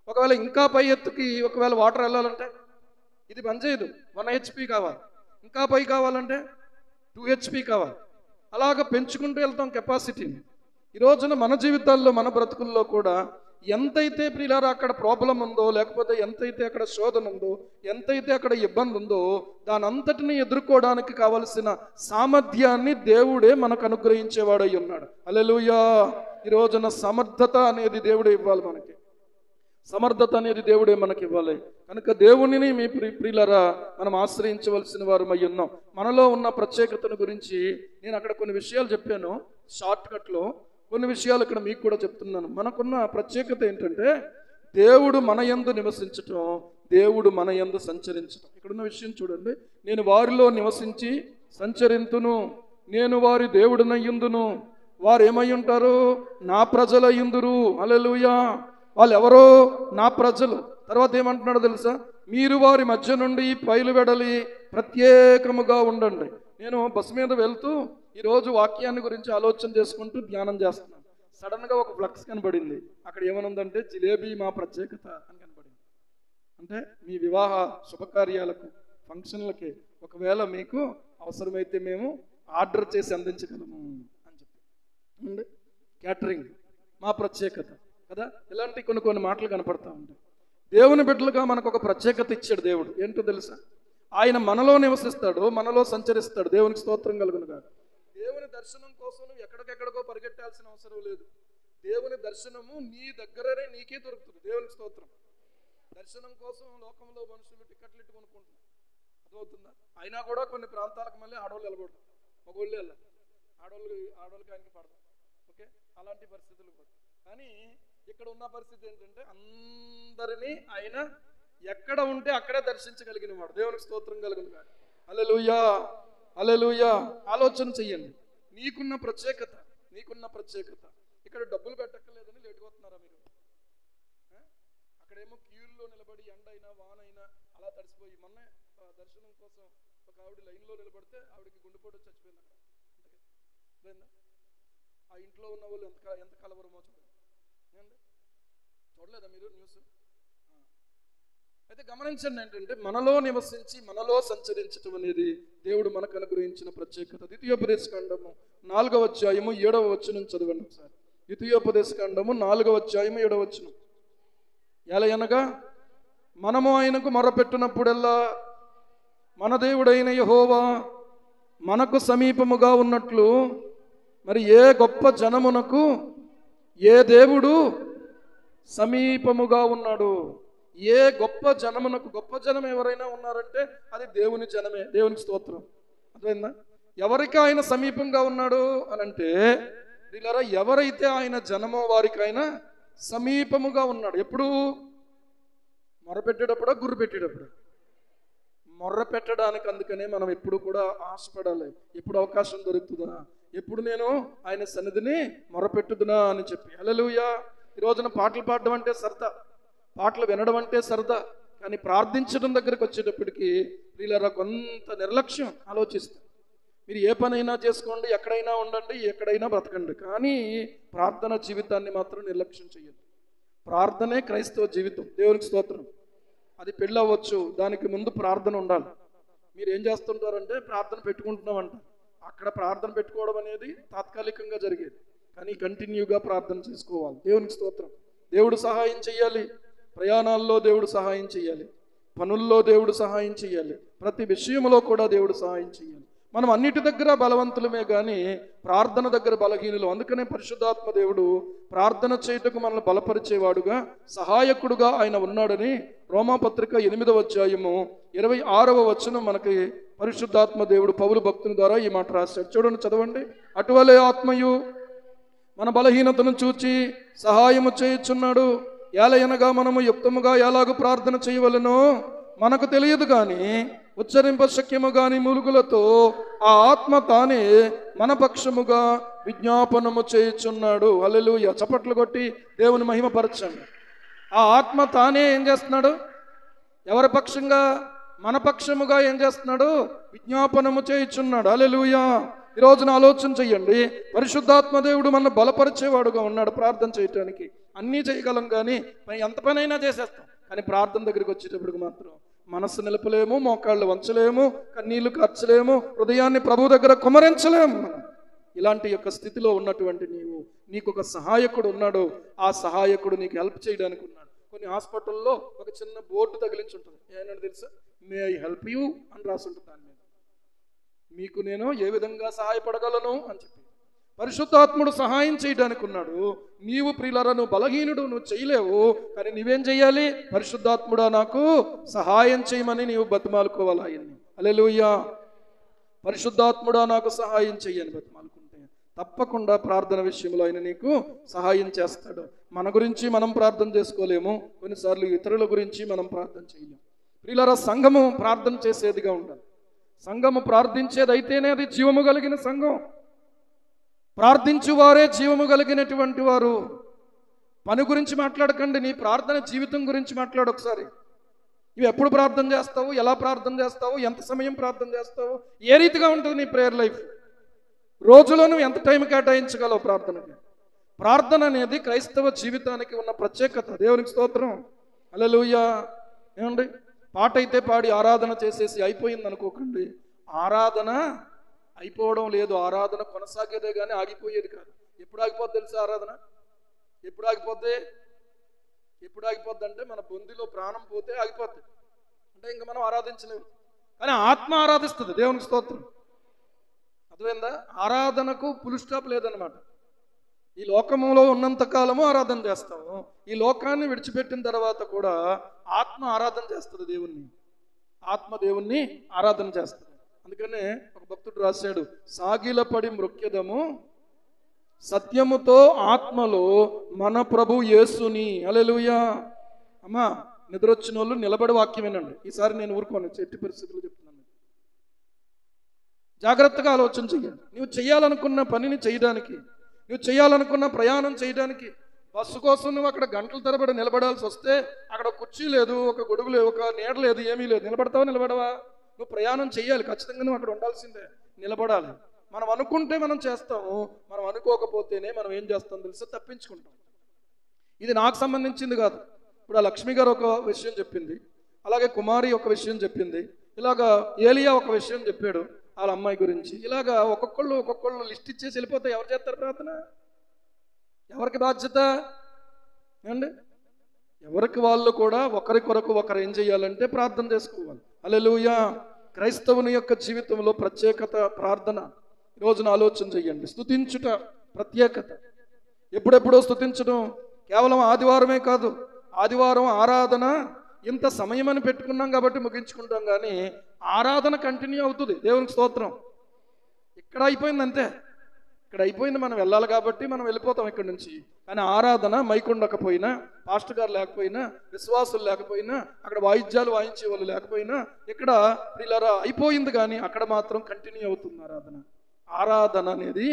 ఒకవేళ ఇంకా పై ఎత్తుకి ఒకవేళ వాటర్ వెళ్ళాలంటే ఇది పనిచేయదు, 1 HP కావాలి. ఇంకా పై కావాలంటే 2 HP కావాలి. అలాగ పెంచుకుంటూ వెళ్తాం కెపాసిటీని. ఈ రోజున మన జీవితాల్లో, మన బ్రతుకుల్లో కూడా ఎంతైతే ప్రియులారా అక్కడ ప్రాబ్లం ఉందో, లేకపోతే ఎంతైతే అక్కడ శోధన ఉందో, ఎంతైతే అక్కడ ఇబ్బంది ఉందో, దాని అంతటిని ఎదుర్కోవడానికి కావలసిన సామర్థ్యాన్ని దేవుడే మనకు అనుగ్రహించేవాడై ఉన్నాడు. హల్లెలూయా. ఈ రోజున సమర్థత అనేది దేవుడే ఇవ్వాలి మనకి. సమర్థత అనేది దేవుడే మనకి ఇవ్వాలి. కనుక దేవునిని మీ ప్రియులరా మనం ఆశ్రయించవలసిన వారమై ఉన్నాం. మనలో ఉన్న ప్రత్యేకతను గురించి నేను అక్కడ కొన్ని విషయాలు చెప్పాను షార్ట్ కట్లో. కొన్ని విషయాలు ఇక్కడ మీకు కూడా చెప్తున్నాను. మనకున్న ప్రత్యేకత ఏంటంటే దేవుడు మన యందు నివసించటం, దేవుడు మన యందు సంచరించటం. ఇక్కడున్న విషయం చూడండి. నేను వారిలో నివసించి సంచరింతును, నేను వారి దేవుడినయ్యుందును, వారు ఏమై ఉంటారు? నా ప్రజలయ్యుందురు. హల్లెలూయా. వాళ్ళు ఎవరో? నా ప్రజలు. తర్వాత ఏమంటున్నాడో తెలుసా? మీరు వారి మధ్య నుండి పైలు వెడలి ప్రత్యేకముగా ఉండండి. నేను బస్సు మీద వెళ్తూ ఈరోజు వాక్యాన్ని గురించి ఆలోచన చేసుకుంటూ ధ్యానం చేస్తున్నాను. సడన్గా ఒక ఫ్లక్స్ కనబడింది. అక్కడ ఏమనుందంటే జిలేబీ మా ప్రత్యేకత అని కనబడింది. అంటే మీ వివాహ శుభకార్యాలకు, ఫంక్షన్లకి ఒకవేళ మీకు అవసరమైతే మేము ఆర్డర్ చేసి అందించగలము అని చెప్పి. క్యాటరింగ్ మా ప్రత్యేకత కదా. ఇలాంటి కొన్ని మాటలు కనపడతా ఉంటాయి. దేవుని బిడ్డలుగా మనకు ఒక ప్రత్యేకత ఇచ్చాడు దేవుడు. ఏంటో తెలుసా? ఆయన మనలో నివసిస్తాడు, మనలో సంచరిస్తాడు. దేవునికి స్తోత్రం కలుగును గాక. దేవుని దర్శనం కోసం నువ్వు ఎక్కడికెక్కడికో పరిగెట్టాల్సిన అవసరం లేదు. దేవుని దర్శనము నీ దగ్గరనే నీకే దొరుకుతుంది. దేవునికి స్తోత్రం. దర్శనం కోసం లోకంలో మనుషులు టికెట్లు ఇట్టు కొనుక్కుంటున్నారు. అర్థమవుతుందా? అయినా కూడా కొన్ని ప్రాంతాలకు మళ్ళీ ఆడవాళ్ళు వెళ్ళకూడదు, మగవాళ్ళే వెళ్ళాలి. ఆడవాళ్ళకి ఆయనకి పడదు. ఓకే, అలాంటి పరిస్థితులు కూడా. కానీ ఇక్కడ ఉన్న పరిస్థితి ఏంటంటే అందరినీ ఆయన ఎక్కడ ఉంటే అక్కడే దర్శించగలిగిన వాడు. దేవునికి స్తోత్రం కలుగును గాక. హల్లెలూయా, హల్లెలూయా. ఆలోచన చెయ్యండి. నీకున్న ప్రత్యేకత. ఇక్కడ డబ్బులు పెట్టక్కర్లేదని లేటుకొస్తున్నారా మీరు? అక్కడేమో క్యూల్లో నిలబడి ఎండైనా వానైనా అలా తడిసిపోయి, మొన్న దర్శనం కోసం ఒక ఆవిడ లైన్లో నిలబడితే ఆవిడకి గుండెపోటు చచ్చిపోయింది. అక్కడ ఆ ఇంట్లో ఉన్న వాళ్ళు ఎంత కలవరమో చూడలేదా మీరు న్యూస్? అయితే గమనించండి, ఏంటంటే మనలో నివసించి మనలో సంచరించటం అనేది దేవుడు మనకు అనుగ్రహించిన ప్రత్యేకత. ద్వితీయోపదేశకాండము 4వ అధ్యాయము 7వ వచనం చదవండి ఒకసారి. ద్వితీయోపదేశకాండము 4వ అధ్యాయము 7వ వచనం. ఎలయనగా మనము ఆయనకు మొరపెట్టినప్పుడల్లా మన దేవుడైన యెహోవా మనకు సమీపముగా ఉన్నట్లు మరి ఏ గొప్ప జనమునకు ఏ దేవుడు సమీపముగా ఉన్నాడు. ఏ గొప్ప జనమునకు, గొప్ప జనం ఎవరైనా ఉన్నారంటే అది దేవుని జనమే. దేవునికి స్తోత్రం. అర్థమైందా? ఎవరికి ఆయన సమీపంగా ఉన్నాడు అని అంటే వీళ్ళరా ఎవరైతే ఆయన జనమో వారికి ఆయన సమీపముగా ఉన్నాడు. ఎప్పుడు? మొర్రపెట్టేటప్పుడా, గుర్రు పెట్టేటప్పుడు? మొర్ర పెట్టడానికి. అందుకనే మనం ఎప్పుడు కూడా ఆశపడాలి. ఎప్పుడు అవకాశం దొరుకుతుందా, ఎప్పుడు నేను ఆయన సన్నిధిని మొరపెట్టుదునా అని చెప్పి. హల్లెలూయా. ఈ రోజున పాటలు పాడడం అంటే సరదా, పాటలు వినడం అంటే సరదా, కానీ ప్రార్థించడం దగ్గరికి వచ్చేటప్పటికి వీళ్ళరా కొంత నిర్లక్ష్యం ఆలోచిస్తారు. మీరు ఏ పనైనా చేసుకోండి, ఎక్కడైనా ఉండండి, ఎక్కడైనా బ్రతకండి, కానీ ప్రార్థన జీవితాన్ని మాత్రం నిర్లక్ష్యం చేయొద్దు. ప్రార్థనే క్రైస్తవ జీవితం. దేవునికి స్తోత్రం. అది పెళ్ళి అవ్వచ్చు, దానికి ముందు ప్రార్థన ఉండాలి. మీరు ఏం చేస్తుంటారంటే ప్రార్థన పెట్టుకుంటున్నామంట. అక్కడ ప్రార్థన పెట్టుకోవడం అనేది తాత్కాలికంగా జరిగేది, కానీ కంటిన్యూగా ప్రార్థన చేసుకోవాలి. దేవునికి స్తోత్రం. దేవుడు సహాయం చెయ్యాలి. ప్రయాణాల్లో దేవుడు సహాయం చెయ్యాలి. పనుల్లో దేవుడు సహాయం చెయ్యాలి. ప్రతి విషయంలో కూడా దేవుడు సహాయం చెయ్యాలి. మనం అన్నిటి దగ్గర బలవంతులమే కానీ ప్రార్థన దగ్గర బలహీనులు. అందుకనే పరిశుద్ధాత్మ దేవుడు ప్రార్థన చేయుటకు మనల్ని బలపరిచేవాడుగా, సహాయకుడుగా ఆయన ఉన్నాడని రోమాపత్రిక 8వ అధ్యాయము 26వ వచనం మనకి పరిశుద్ధాత్మ దేవుడు పౌలు భక్తుని ద్వారా ఈ మాట రాశాడు. చూడండి, చదవండి. అటువలే ఆత్మయు మన బలహీనతను చూచి సహాయము చేయుచున్నాడు. ఏలయనగా మనము యుక్తముగా ఎలాగూ ప్రార్థన చేయవలెనో మనకు తెలియదు కానీ ఉచ్చరింప శక్యము గాని మూలుగులతో ఆ ఆత్మ తానే మన పక్షముగా విజ్ఞాపనము చేయుచున్నాడు. హల్లెలూయా. చప్పట్లు కొట్టి దేవుని మహిమపరచండి. ఆ ఆత్మ తానే ఏం చేస్తున్నాడు? ఎవరి పక్షంగా? మన పక్షముగా ఏం చేస్తున్నాడు? విజ్ఞాపనము చేయుచున్నాడు. హల్లెలూయా. ఈ రోజున ఆలోచన చెయ్యండి. పరిశుద్ధాత్మ దేవుడు మన బలపరిచేవాడుగా ఉన్నాడు. ప్రార్థన చేయటానికి అన్నీ చేయగలం, కానీ ఎంత పనైనా చేసేస్తాం, కానీ ప్రార్థన దగ్గరికి వచ్చేటప్పటికి మాత్రం మనస్సు నిలపలేము, మోకాళ్ళు వంచలేము, కన్నీళ్లు కార్చలేము, హృదయాన్ని ప్రభు దగ్గర కుమరించలేము. ఇలాంటి యొక్క స్థితిలో ఉన్నటువంటి నీకు ఒక సహాయకుడు ఉన్నాడు. ఆ సహాయకుడు నీకు హెల్ప్ చేయడానికి ఉన్నాడు. కొన్ని హాస్పిటల్లో ఒక చిన్న బోర్డు తగిలించి ఉంటుంది. ఏమన్నా తెలుసా? మే ఐ హెల్ప్ యూ అని రాసి ఉంటుంది. దాని మీద మీకు నేను ఏ విధంగా సహాయపడగలను అని చెప్పి. పరిశుద్ధాత్ముడు సహాయం చేయడానికి ఉన్నాడు. నీవు ప్రియులారా, నువ్వు బలహీనుడు, నువ్వు చేయలేవు. కానీ నువ్వేం చెయ్యాలి? పరిశుద్ధాత్ముడా నాకు సహాయం చేయమని నీవు బతిమాలుకోవాలి ఆయన్ని. హల్లెలూయా. పరిశుద్ధాత్ముడా నాకు సహాయం చెయ్యని బతిమాలుకుంటే తప్పకుండా ప్రార్థన విషయంలో ఆయన నీకు సహాయం చేస్తాడు. మన గురించి మనం ప్రార్థన చేసుకోలేము, కొన్నిసార్లు ఇతరుల గురించి మనం ప్రార్థన చేయలేము. ప్రియులారా, సంఘము ప్రార్థన చేసేదిగా ఉండాలి. సంఘము ప్రార్థించేది అయితేనే అది జీవము కలిగిన సంఘం. ప్రార్థించువారే జీవము కలిగినటువంటి వారు. పని గురించి మాట్లాడకండి, నీ ప్రార్థన జీవితం గురించి మాట్లాడు ఒకసారి. నువ్వు ఎప్పుడు ప్రార్థన చేస్తావు, ఎలా ప్రార్థన చేస్తావు, ఎంత సమయం ప్రార్థన చేస్తావు, ఏ రీతిగా ఉంటుంది నీ ప్రేయర్ లైఫ్, రోజులో నువ్వు ఎంత టైం కేటాయించగలవు ప్రార్థనకి. ప్రార్థన అనేది క్రైస్తవ జీవితానికి ఉన్న ప్రత్యేకత. దేవునికి స్తోత్రం. హల్లెలూయా. ఏమండి, పాట అయితే పాడి ఆరాధన చేసేసి అయిపోయింది అనుకోకండి. ఆరాధన అయిపోవడం లేదు, ఆరాధన కొనసాగేదే కానీ ఆగిపోయేది కాదు. ఎప్పుడు ఆగిపోద్ది తెలుసా? ఆరాధన ఎప్పుడు ఆగిపోద్ది? ఎప్పుడు ఆగిపోద్ది అంటే మన బొందిలో ప్రాణం పోతే ఆగిపోద్ది, అంటే ఇంకా మనం ఆరాధించలేము. కానీ ఆత్మ ఆరాధిస్తుంది. దేవునికి స్తోత్రం. అర్థమైందా? ఆరాధనకు ఫుల్ స్టాప్ లేదనమాట. ఈ లోకములో ఉన్నంత కాలము ఆరాధన చేస్తాము, ఈ లోకాన్ని విడిచిపెట్టిన తర్వాత కూడా ఆత్మ ఆరాధన చేస్తుంది దేవుణ్ణి. ఆత్మ దేవుణ్ణి ఆరాధన చేస్తుంది. అందుకనే ఒక భక్తుడు రాశాడు, సాగిలపడి మృక్యదము సత్యముతో ఆత్మలో మన ప్రభు యేసుని. హల్లెలూయా. అమ్మా, నిద్రొచ్చిన వాళ్ళు నిలబడి వాక్యం వినండి. ఈసారి నేను ఊరుకోను, ఎట్టి పరిస్థితులు చెప్తున్నాను. జాగ్రత్తగా ఆలోచన చెయ్యాలి. నువ్వు చేయాలనుకున్న పనిని చేయడానికి, నువ్వు చేయాలనుకున్న ప్రయాణం చేయడానికి, బస్సు కోసం నువ్వు అక్కడ గంటల తరబడి నిలబడాల్సి వస్తే అక్కడ కుర్చీ లేదు, ఒక గొడుగు లేదు, ఒక నీడ లేదు, ఏమీ లేదు. నిలబడతావా? నిలబడవా? నువ్వు ప్రయాణం చేయాలి, ఖచ్చితంగా నువ్వు అక్కడ ఉండాల్సిందే, నిలబడాలి. మనం అనుకుంటే మనం చేస్తాము, మనం అనుకోకపోతేనే మనం ఏం చేస్తాం తెలుసా? తప్పించుకుంటాం. ఇది నాకు సంబంధించింది కాదు. ఇప్పుడు ఆ లక్ష్మి గారు ఒక విషయం చెప్పింది, అలాగే కుమారి ఒక విషయం చెప్పింది, ఇలాగా ఏలియా ఒక విషయం చెప్పాడు వాళ్ళ అమ్మాయి గురించి. ఇలాగా ఒక్కొక్కళ్ళు లిస్ట్ ఇచ్చేసి వెళ్ళిపోతే ఎవరు చేస్తారు ప్రార్థన? ఎవరికి బాధ్యత అండి? ఎవరికి వాళ్ళు కూడా ఒకరి కొరకు ఒకరు ఏం చేయాలంటే ప్రార్థన చేసుకోవాలి. హల్లెలూయా. క్రైస్తవుని యొక్క జీవితంలో ప్రత్యేకత ప్రార్థన. ఈరోజున ఆలోచన చెయ్యండి. స్తుతించుట ప్రత్యేకత. ఎప్పుడెప్పుడో స్తుతించడం కేవలం ఆదివారమే కాదు. ఆదివారం ఆరాధన ఇంత సమయం అని పెట్టుకున్నాం కాబట్టి ముగించుకుంటాం, కానీ ఆరాధన కంటిన్యూ అవుతుంది. దేవునికి స్తోత్రం. ఇక్కడ అయిపోయింది అంతే, ఇక్కడ అయిపోయింది. మనం వెళ్ళాలి కాబట్టి మనం వెళ్ళిపోతాం ఇక్కడి నుంచి. కానీ ఆరాధన మైక్ ఉండకపోయినా, పాస్టర్ గారు లేకపోయినా, విశ్వాసులు లేకపోయినా, అక్కడ వాయిద్యాలు వాయించే వాళ్ళు లేకపోయినా, ఇక్కడ ప్రియులారా అయిపోయింది, కానీ అక్కడ మాత్రం కంటిన్యూ అవుతుంది ఆరాధన. ఆరాధన అనేది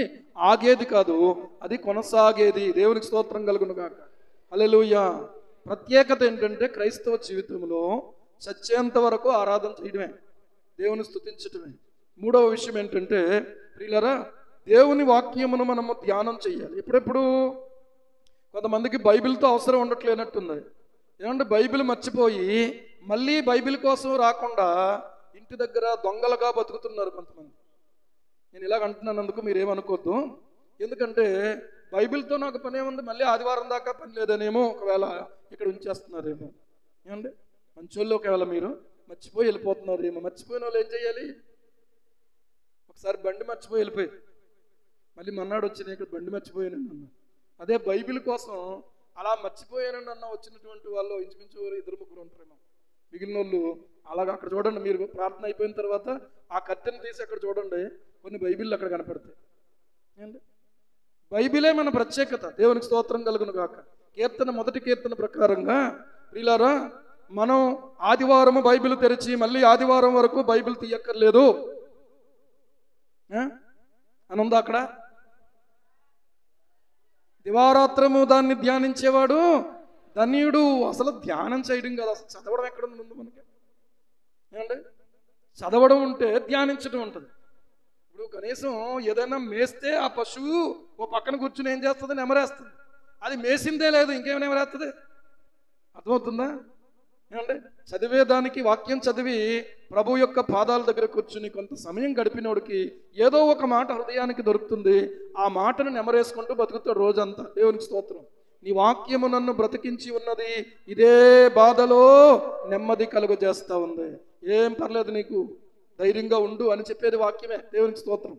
ఆగేది కాదు, అది కొనసాగేది. దేవునికి స్తోత్రం కలుగును గాక. హల్లెలూయా. ప్రత్యేకత ఏంటంటే క్రైస్తవ జీవితంలో చచ్చేంత వరకు ఆరాధన చేయడమే, దేవుని స్తుతించడమే. మూడవ విషయం ఏంటంటే ప్రియులారా, దేవుని వాక్యమును మనము ధ్యానం చేయాలి. ఎప్పుడెప్పుడు కొంతమందికి బైబిల్తో అవసరం ఉండట్లేనట్టుంది. ఏమంటే బైబిల్ మర్చిపోయి మళ్ళీ బైబిల్ కోసం రాకుండా ఇంటి దగ్గర దొంగలుగా బతుకుతున్నారు కొంతమంది. నేను ఇలాగ అంటున్నందుకు మీరేమనుకోవద్దు. ఎందుకంటే బైబిల్తో నాకు పని ఏముంది, మళ్ళీ ఆదివారం దాకా పని లేదనేమో ఒకవేళ ఇక్కడ ఉంచేస్తున్నారేమో. ఏమండి, మంచోళ్ళు ఒకవేళ మీరు మర్చిపోయి వెళ్ళిపోతున్నారేమో. మర్చిపోయిన వాళ్ళు ఏం చేయాలి? ఒకసారి బండి మర్చిపోయి వెళ్ళిపోయి మళ్ళీ మన్నాడు వచ్చి నేను ఇక్కడ బండి మర్చిపోయానండి అన్న. అదే బైబిల్ కోసం అలా మర్చిపోయానండి అన్న వచ్చినటువంటి వాళ్ళు ఇంచుమించు 2-3 ఉంటారేమో. మిగిలిన వాళ్ళు అలాగ అక్కడ చూడండి, మీరు ప్రార్థన అయిపోయిన తర్వాత ఆ కట్టెను తీసి అక్కడ చూడండి, కొన్ని బైబిళ్ళు అక్కడ కనపడతాయి. ఏంటి, బైబిలే మన ప్రత్యేకత. దేవునికి స్తోత్రం కలుగును గాక. కీర్తన 1వ కీర్తన ప్రకారంగా ప్రియులారా, మనం ఆదివారము బైబిల్ తెరిచి మళ్ళీ ఆదివారం వరకు బైబిల్ తీయక్కర్లేదు అని ఉందా అక్కడ? దివారాత్రము దాన్ని ధ్యానించేవాడు ధన్యుడు. అసలు ధ్యానం చేయడం కాదు, అసలు చదవడం ఎక్కడ ఉంది ముందు మనకి? ఏమండి, చదవడం ఉంటే ధ్యానించడం ఉంటుంది. ఇప్పుడు కనీసం ఏదైనా మేస్తే ఆ పశువు ఓ పక్కన కూర్చుని ఏం చేస్తుంది? నెమరేస్తుంది. అది మేసిందే లేదు, ఇంకేమైనా నెమరేస్తుంది? అర్థమవుతుందా? ఏమంటే చదివేదానికి వాక్యం చదివి ప్రభు యొక్క పాదాల దగ్గర కూర్చుని కొంత సమయం గడిపినోడికి ఏదో ఒక మాట హృదయానికి దొరుకుతుంది. ఆ మాటను నెమరేసుకుంటూ బతుకుతాడు రోజంతా. దేవునికి స్తోత్రం. నీ వాక్యము నన్ను బ్రతికించి ఉన్నది, ఇదే బాధలో నెమ్మది కలుగు చేస్తూ ఉంది. ఏం పర్లేదు, నీకు ధైర్యంగా ఉండు అని చెప్పేది వాక్యమే. దేవునికి స్తోత్రం.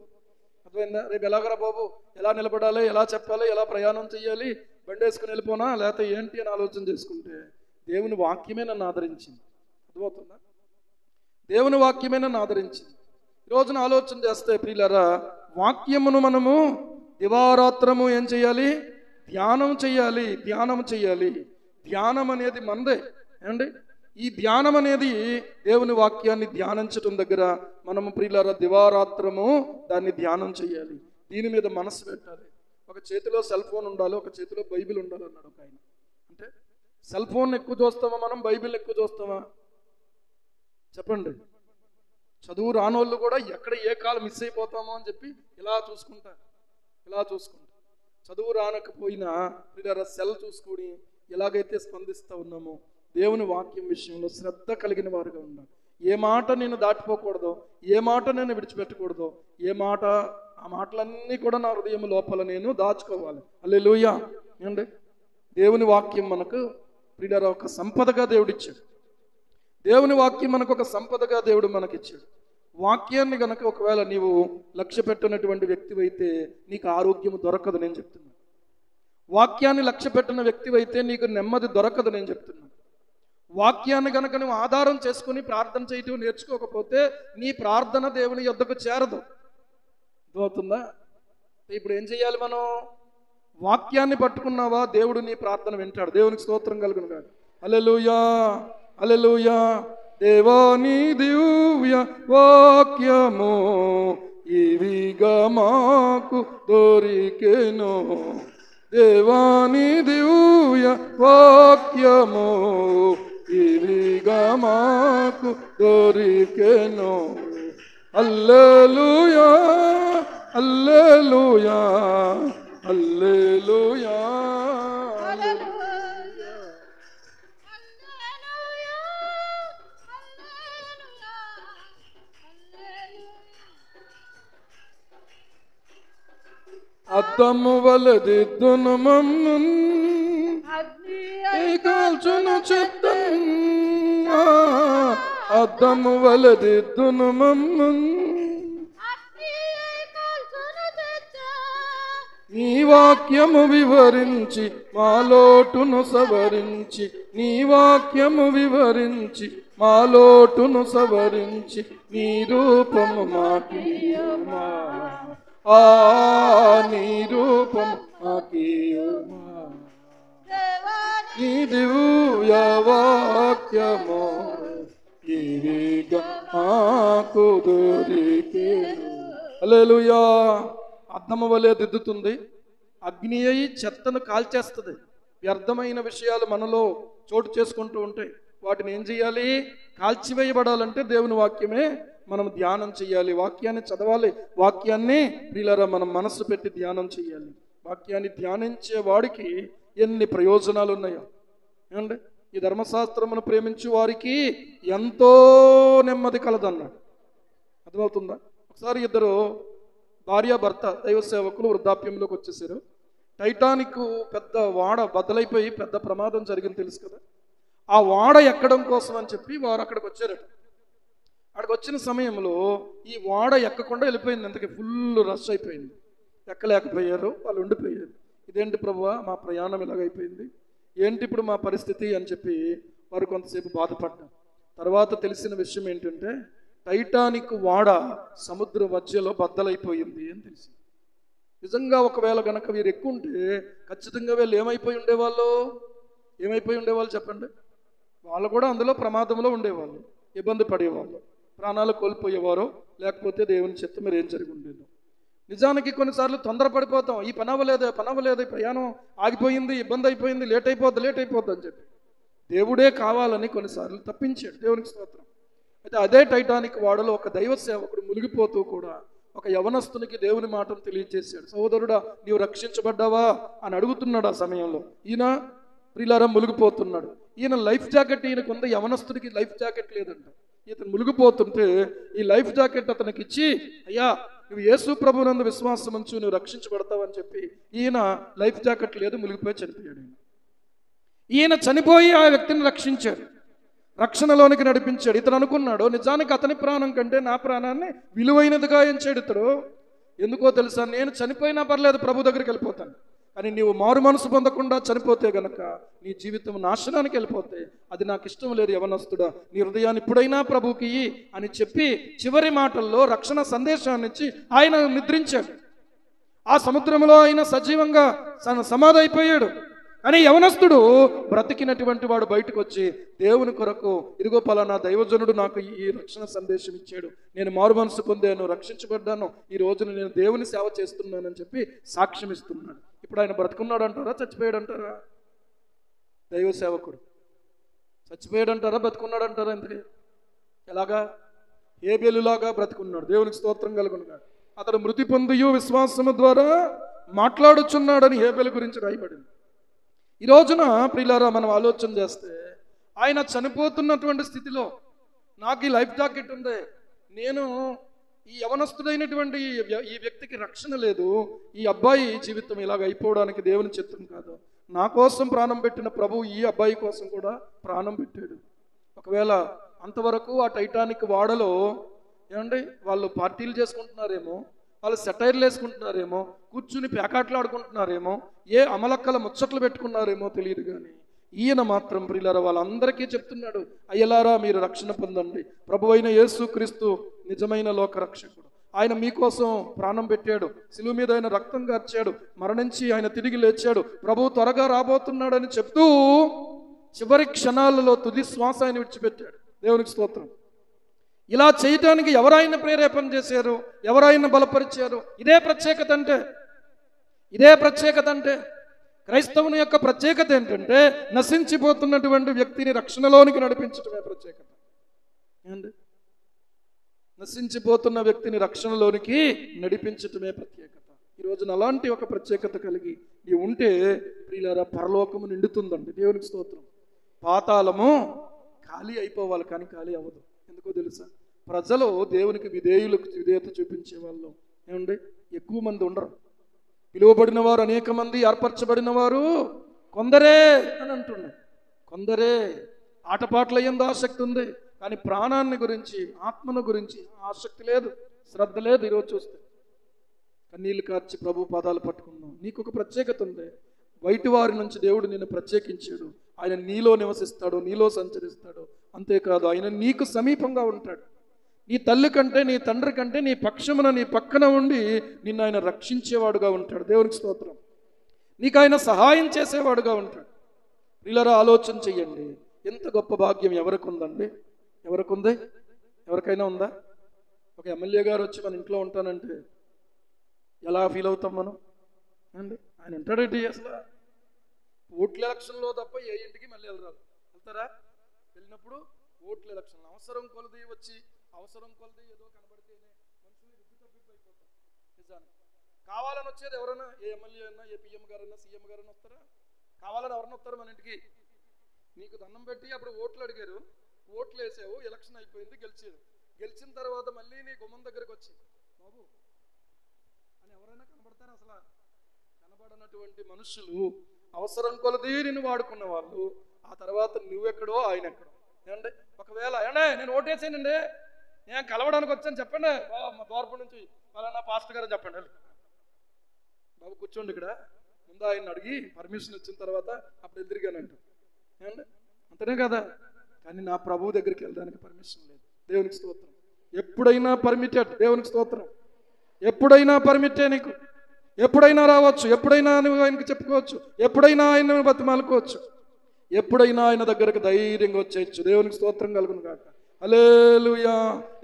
అర్థమైందా? రేపు ఎలాగరా బాబు, ఎలా నిలబడాలి, ఎలా చెప్పాలి, ఎలా ప్రయాణం చేయాలి, బండి వేసుకుని వెళ్ళిపోనా లేకపోతే ఏంటి అని ఆలోచన చేసుకుంటే దేవుని వాక్యమే నన్ను ఆదరించింది. అర్థమవుతుందా? దేవుని వాక్యమే నన్ను ఆదరించింది. ఈరోజున ఆలోచన చేస్తే ప్రియులారా, వాక్యమును మనము దివారాత్రము ఏం చేయాలి? ధ్యానం చేయాలి. ధ్యానం చేయాలి. ధ్యానం అనేది మనదే ఏమండి? ఈ ధ్యానం అనేది దేవుని వాక్యాన్ని ధ్యానించడం దగ్గర మనము ప్రియులారా దివారాత్రము దాన్ని ధ్యానం చేయాలి. దీని మీద మనసు పెట్టాలి. ఒక చేతిలో సెల్ ఫోన్ ఉండాలి, ఒక చేతిలో బైబిల్ ఉండాలి అన్నాడు ఒక ఆయన. అంటే సెల్ ఫోన్ ఎక్కువ చూస్తామా మనం, బైబిల్ ఎక్కువ చూస్తామా చెప్పండి? చదువు రానోళ్ళు కూడా ఎక్కడ ఏ కాలం మిస్ అయిపోతామో అని చెప్పి ఇలా చూసుకుంటారు. చదువు రానకపోయినా ప్రియులారా సెల్ చూసుకొని ఎలాగైతే స్పందిస్తూ ఉన్నామో దేవుని వాక్యం విషయంలో శ్రద్ధ కలిగిన వారుగా ఉండాలి. ఏ మాట నేను దాటిపోకూడదో, ఏ మాట నేను విడిచిపెట్టకూడదో, ఏ మాట ఆ మాటలన్నీ కూడా నా హృదయం లోపల నేను దాచుకోవాలి. హల్లెలూయా. ఏమండి? దేవుని వాక్యం మనకు ప్రియులారా ఒక సంపదగా దేవుడిచ్చాడు. దేవుని వాక్యం మనకు ఒక సంపదగా దేవుడు మనకిచ్చాడు. వాక్యాన్ని గనక ఒకవేళ నీవు లక్ష్య పెట్టినటువంటి వ్యక్తివైతే నీకు ఆరోగ్యం దొరకదు నేను చెప్తున్నాను. వాక్యాన్ని లక్ష్య పెట్టిన వ్యక్తివైతే నీకు నెమ్మది దొరకదు నేను చెప్తున్నాను. వాక్యాన్ని గనక నువ్వు ఆధారం చేసుకుని ప్రార్థన చేయటం నేర్చుకోకపోతే నీ ప్రార్థన దేవుని యొద్దకు చేరదు. అర్థమవుతుందా? ఇప్పుడు ఏం చేయాలి మనం? వాక్యాన్ని పట్టుకున్నావా, దేవుడు నీ ప్రార్థన వింటాడు. దేవునికి స్తోత్రం కలుగును గాక. హల్లెలూయా, హల్లెలూయా. దేవాని దివ్య వాక్యము ఇవిగా మాకు దొరికెను. దేవాని దివ్య వాక్యము ఇవిగా మాకు దొరికెను. హల్లెలూయా, హల్లెలూయా, హల్లెలూయా. అద్దము వలదిద్దును మమ్మున్ కాల్చును చెత్తన్. అద్దము వలదిద్దును మమ్మున్ నీ వాక్యము వివరించి మాలోటును సవరించి, నీ వాక్యము వివరించి మాలోటును సవరించి నీ రూపము మాకియుమా. నీ రూపము మాకియుమా. నీ దివ్య వాక్యము ఇవిగా మాకు దొరికెను. హల్లెలూయా. అద్దము వలె దిద్దుతుంది, అగ్ని అయి చెత్తను కాల్చేస్తుంది. వ్యర్థమైన విషయాలు మనలో చోటు చేసుకుంటూ ఉంటాయి. వాటిని ఏం చేయాలి? కాల్చివేయబడాలంటే దేవుని వాక్యమే మనం ధ్యానం చేయాలి. వాక్యాన్ని చదవాలి. వాక్యాన్ని ప్రియులారా మనం మనస్సు పెట్టి ధ్యానం చేయాలి. వాక్యాన్ని ధ్యానించే వాడికి ఎన్ని ప్రయోజనాలు ఉన్నాయో ఏమండి? ఈ ధర్మశాస్త్రమును ప్రేమించే వారికి ఎంతో నెమ్మది కలదన్నాడు. అర్థమవుతుందా? ఒకసారి ఇద్దరు భార్యాభర్త దైవ సేవకులు వృద్ధాప్యంలోకి వచ్చేసారు. టైటానిక్ పెద్ద వాడ బద్దలైపోయి పెద్ద ప్రమాదం జరిగింది తెలుసు కదా. ఆ వాడ ఎక్కడం కోసం అని చెప్పి వారు అక్కడికి వచ్చారట. అక్కడికి వచ్చిన సమయంలో ఈ వాడ ఎక్కకుండా వెళ్ళిపోయింది. అందుకే ఫుల్ రష్ అయిపోయింది. ఎక్కలేకపోయారు, వాళ్ళు ఉండిపోయారు. ఇదేంటి ప్రభువా మా ప్రయాణం ఇలాగైపోయింది, ఏంటి ఇప్పుడు మా పరిస్థితి అని చెప్పి వారు కొంతసేపు బాధపడ్డారు. తర్వాత తెలిసిన విషయం ఏంటంటే టైటానిక్ వాడ సముద్రం మధ్యలో బద్దలైపోయింది అని తెలిసింది. నిజంగా ఒకవేళ గనక వీరు ఎక్కువ ఉంటే ఖచ్చితంగా వీళ్ళు ఏమైపోయి ఉండేవాళ్ళు చెప్పండి? వాళ్ళు కూడా అందులో ప్రమాదంలో ఉండేవాళ్ళు, ఇబ్బంది పడేవాళ్ళు, ప్రాణాలు కోల్పోయేవారు, లేకపోతే దేవుని చిత్తం మీరు ఏం జరిగి ఉండేది. నిజానికి కొన్నిసార్లు తొందరపడిపోతాం. ఈ పని అవ్వలేదు, ప్రయాణం ఆగిపోయింది, ఇబ్బంది అయిపోయింది, లేట్ అయిపోద్ది అని చెప్పి దేవుడే కావాలని కొన్నిసార్లు తప్పించాడు. దేవునికి స్తోత్రం. అయితే అదే టైటానిక్ వాడలో ఒక దైవ సేవకుడు మునిగిపోతూ కూడా ఒక యవనస్తునికి దేవుని మాటను తెలియజేశాడు. సహోదరుడా నీవు రక్షించబడ్డావా అని అడుగుతున్నాడు. ఆ సమయంలో ఈయన ప్రియులారా మునిగిపోతున్నాడు. ఈయన లైఫ్ జాకెట్ ఈయనకు ఉంది, యవనస్తుడికి లైఫ్ జాకెట్ లేదంట. ఇతను మునిగిపోతుంటే ఈ లైఫ్ జాకెట్ అతనికి ఇచ్చి, అయ్యా నువ్వు యేసు ప్రభువునందు విశ్వాసం ఉంచు, నువ్వు రక్షించబడతావని చెప్పి ఈయన లైఫ్ జాకెట్ లేదు, మునిగిపోయి చనిపోయాడు. ఈయన చనిపోయి ఆ వ్యక్తిని రక్షించాడు, రక్షణలోనికి నడిపించాడు. ఇతను అనుకున్నాడు నిజానికి అతని ప్రాణం కంటే నా ప్రాణాన్ని విలువైనదిగా ఎంచాడు ఇతడు. ఎందుకో తెలుసా, నేను చనిపోయినా పర్లేదు ప్రభు దగ్గరికి వెళ్ళిపోతాను, కానీ నీవు మారు మనసు పొందకుండా చనిపోతే గనక నీ జీవితం నాశనానికి వెళ్ళిపోతే అది నాకు ఇష్టం లేదు. యవనస్తుడా, నీ హృదయాన్ని ఇప్పుడైనా ప్రభుకి అని చెప్పి చివరి మాటల్లో రక్షణ సందేశాన్ని ఇచ్చి ఆయన నిద్రించాడు. ఆ సముద్రంలో ఆయన సజీవంగా సమాధి అయిపోయాడు. కానీ యవనస్తుడు బ్రతికినటువంటి వాడు బయటకు వచ్చి దేవుని కొరకు, ఇదిగో పలానా దైవజనుడు నాకు ఈ రక్షణ సందేశం ఇచ్చాడు, నేను మారు మనసు పొందాను, రక్షించబడ్డాను, ఈ రోజున నేను దేవుని సేవ చేస్తున్నానని చెప్పి సాక్ష్యం ఇస్తున్నాడు. ఇప్పుడు ఆయన బ్రతుకున్నాడు అంటారా, చచ్చిపోయాడు అంటారా? దైవ సేవకుడు చచ్చిపోయాడు అంటారా, బ్రతుకున్నాడు అంటారా? ఎందుకే ఎలాగా? హేబేలులాగా బ్రతుకున్నాడు. దేవునికి స్తోత్రం కలుగునుగాక. అతడు మృతి పొందియు విశ్వాసము ద్వారా మాట్లాడుచున్నాడని హేబేలు గురించి రాయబడింది. ఈ రోజున ప్రియులారా, మనం ఆలోచన చేస్తే ఆయన చనిపోతున్నటువంటి స్థితిలో నాకు ఈ లైఫ్ జాకెట్ ఉంది, నేను ఈ యవనస్తుడైనటువంటి ఈ వ్యక్తికి రక్షణ లేదు, ఈ అబ్బాయి జీవితం ఇలాగ అయిపోవడానికి దేవుని చిత్తం కాదు, నా కోసం ప్రాణం పెట్టిన ప్రభు ఈ అబ్బాయి కోసం కూడా ప్రాణం పెట్టాడు. ఒకవేళ అంతవరకు ఆ టైటానిక్ వాడలో ఏమండి వాళ్ళు పార్టీలు చేసుకుంటున్నారేమో, వాళ్ళు సెటైర్లు వేసుకుంటున్నారేమో, కూర్చుని పేకాట్లు ఆడుకుంటున్నారేమో, ఏ అమలక్కల ముచ్చట్లు పెట్టుకున్నారేమో తెలియదు, కానీ ఈయన మాత్రం ప్రియులారా వాళ్ళందరికీ చెప్తున్నాడు, అయ్యలారా మీరు రక్షణ పొందండి, ప్రభు అయిన యేసుక్రీస్తు నిజమైన లోక రక్షకుడు, ఆయన మీకోసం ప్రాణం పెట్టాడు, శిలువ మీద ఆయన రక్తం కార్చాడు, మరణించి ఆయన తిరిగి లేచాడు, ప్రభు త్వరగా రాబోతున్నాడని చెప్తూ చివరి క్షణాలలో తుది శ్వాస ఆయన విడిచిపెట్టాడు. దేవునికి స్తోత్రం. ఇలా చేయటానికి ఎవరైనా ప్రేరేపణ చేశారు, ఎవరైనా బలపరిచారు? ఇదే ప్రత్యేకత అంటే క్రైస్తవుని యొక్క ప్రత్యేకత ఏంటంటే నశించిపోతున్నటువంటి వ్యక్తిని రక్షణలోనికి నడిపించటమే ప్రత్యేకత. ఏంటి? నశించిపోతున్న వ్యక్తిని రక్షణలోనికి నడిపించటమే ప్రత్యేకత. ఈ రోజున అలాంటి ఒక ప్రత్యేకత కలిగి నీవు ఉంటే ప్రియులారా పరలోకము నిండుతుందండి. దేవునికి స్తోత్రం. పాతాళము ఖాళీ అయిపోవాలి, కానీ ఖాళీ అవ్వదు. ఎందుకో తెలుసా? ప్రజలు దేవునికి విధేయత చూపించే వాళ్ళు ఏమండి ఎక్కువ మంది ఉండరు. పిలువబడిన వారు అనేక మంది, ఏర్పరచబడిన వారు కొందరే అని అంటున్నారు. కొందరే. ఆటపాటల యందు ఆసక్తి ఉంది, కానీ ప్రాణాన్ని గురించి, ఆత్మను గురించి ఆసక్తి లేదు, శ్రద్ధ లేదు. ఈరోజు చూస్తే కన్నీళ్లు కార్చి ప్రభు పాదాలు పట్టుకున్నాం. నీకు ఒక ప్రత్యేకత ఉంది. బయటి వారి నుంచి దేవుడు నిన్ను ప్రత్యేకించాడు. ఆయన నీలో నివసిస్తాడు, నీలో సంచరిస్తాడు. అంతేకాదు ఆయన నీకు సమీపంగా ఉంటాడు. నీ తల్లి కంటే, నీ తండ్రి కంటే నీ పక్షమున, నీ పక్కన ఉండి నిన్ను ఆయన రక్షించేవాడుగా ఉంటాడు. దేవునికి స్తోత్రం. నీకు ఆయన సహాయం చేసేవాడుగా ఉంటాడు. ప్రియులారా ఆలోచన చెయ్యండి, ఎంత గొప్ప భాగ్యం ఎవరికి ఉందండి? ఎవరికి ఉంది? ఎవరికైనా ఉందా? ఒక ఎమ్మెల్యే గారు వచ్చి మన ఇంట్లో ఉంటానంటే ఎలా ఫీల్ అవుతాం మనం అండి? ఆయన ఉంటాడేంటి అసలు? ఓట్ల ఎలక్షన్లో తప్ప ఏ ఇంటికి మళ్ళీ వెళ్తారా? వెళ్ళినప్పుడు ఓట్ల ఎలక్షన్ అవసరం కొలది వచ్చి, అవసరం కొలది ఏదో కనబడితేనే మనుషులు అయిపోతారు. నిజానికి కావాలని వచ్చేది ఎవరైనా, ఏ ఎమ్మెల్యే అయినా, ఏ పిఎం గారైనా, సీఎం గారైనా వస్తారా? కావాలని ఎవరైనా వస్తారు మన ఇంటికి? నీకు దండం పెట్టి అప్పుడు ఓట్లు అడిగారు, ఓట్లు వేసావు, ఎలక్షన్ అయిపోయింది, గెలిచారు. గెలిచిన తర్వాత మళ్ళీ నీ గుమ్మం దగ్గరకు వచ్చి బాబు అని ఎవరైనా కనబడతారు? అసలు కనబడనటువంటి మనుషులు, అవసరం కొలది నిన్ను వాడుకున్న వాళ్ళు, ఆ తర్వాత నువ్వెక్కడో ఆయన ఎక్కడో. ఏమండి? ఒకవేళ నేను ఓటేసానండి, నేను కలవడానికి వచ్చాను చెప్పండి, మా దూరపు నుంచి ఫలానా పాస్టర్ గారు చెప్పండి, బాబు కూర్చోండి ఇక్కడ, ముందు ఆయన అడిగి పర్మిషన్ ఇచ్చిన తర్వాత అప్పుడు ఎదురుగానంట. ఏమండి? అంతనే కదా. కానీ నా ప్రభువు దగ్గరికి వెళ్ళడానికి పర్మిషన్ లేదు. దేవునికి స్తోత్రం. ఎప్పుడైనా పర్మిటెడ్. దేవునికి స్తోత్రం. ఎప్పుడైనా పర్మిటే. నీకు ఎప్పుడైనా రావచ్చు, ఎప్పుడైనా నువ్వు ఆయనకు చెప్పుకోవచ్చు, ఎప్పుడైనా ఆయన బతిమాలుకోవచ్చు, ఎప్పుడైనా ఆయన దగ్గరకు ధైర్యంగా వచ్చేయచ్చు. దేవునికి స్తోత్రం కలుగును గాక. హల్లెలూయా.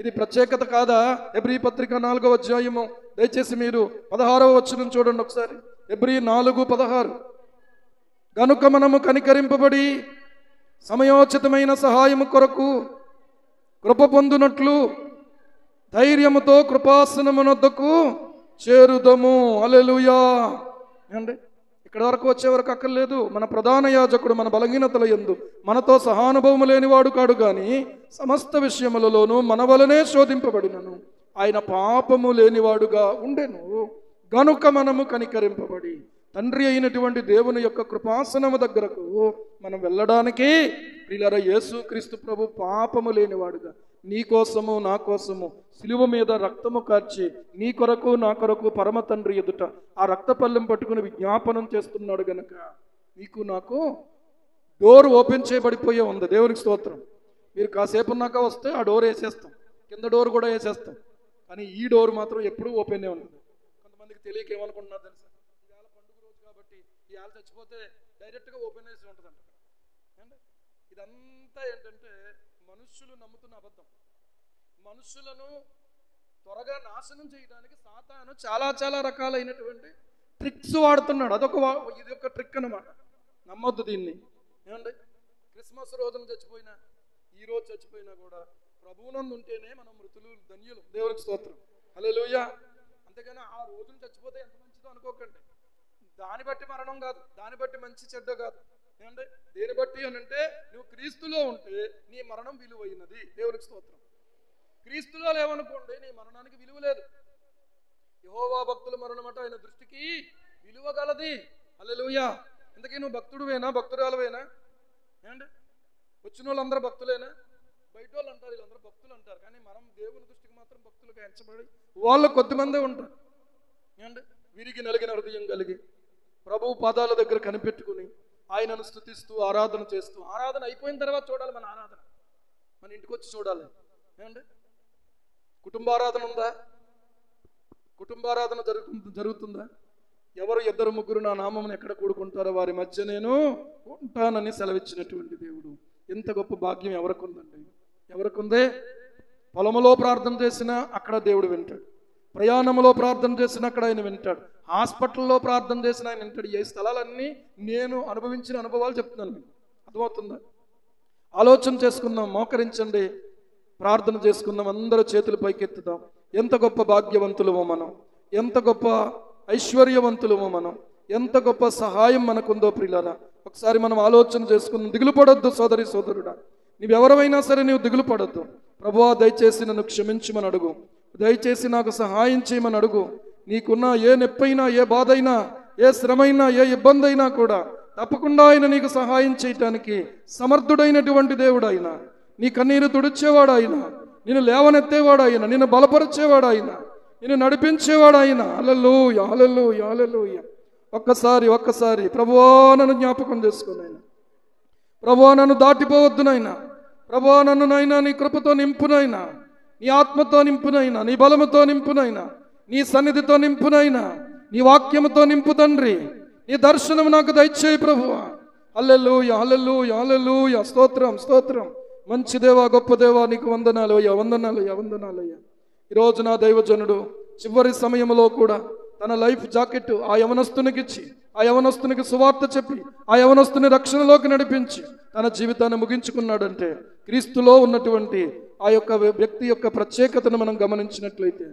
ఇది ప్రత్యేకత కాదా? హెబ్రీ పత్రిక 4వ అధ్యాయము దయచేసి మీరు 16వ వచనం చూడండి ఒకసారి. హెబ్రీ 4:16. గనుక మనము కనికరింపబడి సమయోచితమైన సహాయము కొరకు కృప పొందునట్లు ధైర్యముతో కృపాసనమునొద్దకు చేరుదము. హల్లెలూయా. ఏమండి? ఇక్కడ వరకు వచ్చే వరకు అక్కర్లేదు. మన ప్రధాన యాజకుడు మన బలహీనతల యందు మనతో సహానుభవము లేనివాడు కాడు, కానీ సమస్త విషయములలోనూ మన వలనే శోధింపబడినను ఆయన పాపము లేనివాడుగా ఉండెను. గనుక మనము కనికరింపబడి తండ్రి అయినటువంటి దేవుని యొక్క కృపాసనము దగ్గరకు మనం వెళ్ళడానికి ప్రియులారా యేసుక్రీస్తు ప్రభు పాపము లేనివాడుగా, నీ కోసము నా కోసము సిలువ మీద రక్తము కార్చి నీ కొరకు నా కొరకు పరమ తండ్రి ఎదుట ఆ రక్తపల్లెం పట్టుకుని విజ్ఞాపనం చేస్తున్నాడు గనక నీకు నాకు డోర్ ఓపెన్ చేయబడిపోయే ఉంది. దేవునికి స్తోత్రం. మీరు కాసేపు ఉన్నాక వస్తే ఆ డోర్ వేసేస్తాం, కింద డోర్ కూడా వేసేస్తాం, కానీ ఈ డోర్ మాత్రం ఎప్పుడూ ఓపెనే ఉంటుంది. కొంతమందికి తెలియక ఏమనుకుంటున్నారు తెలుసా, ఇవాళ పండుగ రోజు కాబట్టి ఇవాళ చచ్చిపోతే డైరెక్ట్గా ఓపెన్ చేసి ఉంటుందంట. ఇదంతా ఏంటంటే మనుష్యులు నమ్ముతున్న అబద్ధం. మనుషులను త్వరగా నాశనం చేయడానికి సాతాను చాలా చాలా రకాలైనటువంటి ట్రిక్స్ వాడుతున్నాడు. ఇది ఒక ట్రిక్ అన్నమాట. నమ్మొద్దు దీన్ని. ఏమండి, క్రిస్మస్ రోజున చచ్చిపోయినా ఈ రోజు చచ్చిపోయినా కూడా ప్రభువునందు ఉంటేనే మనం మృతులు ధన్యులు. దేవునికి స్తోత్రం. హల్లెలూయా. అంతేగాని ఆ రోజున చచ్చిపోతే ఎంత మంచిదో అనుకోకండి. దాన్ని బట్టి మరణం కాదు, దాన్ని బట్టి మంచి చెడ్డ కాదు. ఏమంటే దేని బట్టి అని అంటే నువ్వు క్రీస్తులో ఉంటే నీ మరణం విలువైనది. దేవునికి స్తోత్రం. క్రీస్తులో లేవనుకోండి నీ మరణానికి విలువ లేదు. యెహోవా భక్తుల మరణం అట ఆయన దృష్టికి విలువ గలది. హల్లెలూయా. ఇంతకీ నువ్వు భక్తుడువేనా, భక్తురాలువేనా? ఏమండి, వచ్చిన వాళ్ళందరూ భక్తులేనా? బయట వాళ్ళు అంటారు వీళ్ళందరూ భక్తులు అంటారు, కానీ మనం దేవుని దృష్టికి మాత్రం భక్తులుగా ఎంచబడి వాళ్ళు కొద్దిమందే ఉంటారు. ఏమండి, విరిగి నలిగిన హృదయం కలిగి ప్రభువు పాదాల దగ్గర కనిపెట్టుకుని ఆయనను స్తుతిస్తూ ఆరాధన చేస్తూ, ఆరాధన అయిపోయిన తర్వాత చూడాలి మన ఆరాధన, మన ఇంటికి వచ్చి చూడాలి. ఏమండి, కుటుంబారాధన ఉందా? కుటుంబారాధన జరుగుతుందా? ఎవరు ఇద్దరు ముగ్గురు నా నామమును ఎక్కడ కూడుకుంటారో వారి మధ్య నేను ఉంటానని సెలవిచ్చినటువంటి దేవుడు. ఎంత గొప్ప భాగ్యం ఎవరికి ఉందండి? ఎవరికి ఉందే? పొలములో ప్రార్థన చేసినా అక్కడ దేవుడు వింటాడు, ప్రయాణంలో ప్రార్థన చేసినా అక్కడ ఆయన వింటాడు, హాస్పిటల్లో ప్రార్థన చేసినా ఆయన వింటాడు. ఈ స్థలాలన్నీ నేను అనుభవించిన అనుభవాలు చెప్తున్నాను మీకు. అర్థమవుతుందా? ఆలోచన చేసుకుందాం, మోకరించండి, ప్రార్థన చేసుకుందాం, అందరూ చేతులు పైకెత్తుదాం. ఎంత గొప్ప భాగ్యవంతులమో మనం, ఎంత గొప్ప ఐశ్వర్యవంతులమో మనం, ఎంత గొప్ప సహాయం మనకుందో ప్రియులారా. ఒకసారి మనం ఆలోచన చేసుకుందాం. దిగులు పడొద్దు సోదరి సోదరుడా, నీవెవరైనా సరే నీవు దిగులు పడొద్దు. ప్రభువా దయచేసి నన్ను క్షమించమని అడుగు, దయచేసి నాకు సహాయం చేయమని అడుగు. నీకున్న ఏ నొప్పైనా, ఏ బాధ అయినా, ఏ శ్రమైనా, ఏ ఇబ్బంది అయినా కూడా తప్పకుండా ఆయన నీకు సహాయం చేయటానికి సమర్థుడైనటువంటి దేవుడు ఆయన. నీ కన్నీరు తుడిచేవాడు ఆయన, నిన్ను లేవనెత్తేవాడు ఆయన, నిన్ను బలపరిచేవాడు ఆయన, నిన్ను నడిపించేవాడు ఆయన. హల్లెలూయా, హల్లెలూయా, హల్లెలూయా. ఒక్కసారి ప్రభువా నన్ను జ్ఞాపకం చేసుకున్నాయన, ప్రభువా నన్ను దాటిపోవద్దునైనా, ప్రభువా నన్ను నైనా నీ కృపతో నింపునైనా, నీ ఆత్మతో నింపునైనా, నీ బలముతో నింపునైనా, నీ సన్నిధితో నింపునైనా, నీ వాక్యముతో నింపు తండ్రి. నీ దర్శనం నాకు దయచేయి ప్రభువా. హల్లెలూయా, హల్లెలూయా, హల్లెలూయా. స్తోత్రం, స్తోత్రం. మంచి దేవా, గొప్ప దేవా, నీకు వందనాలు అయ్యా, వందనాలు అయ్యా, వందనాలు అయ్యా. ఈరోజు నా దైవజనుడు చివరి సమయంలో కూడా తన లైఫ్ జాకెట్ ఆ యవనస్తునికి ఇచ్చి, ఆ యవనస్తునికి సువార్త చెప్పి, ఆ యవనస్తుని రక్షణలోకి నడిపించి తన జీవితాన్ని ముగించుకున్నాడంటే క్రీస్తులో ఉన్నటువంటి ఆ యొక్క వ్యక్తి యొక్క ప్రత్యేకతను మనం గమనించినట్లయితే,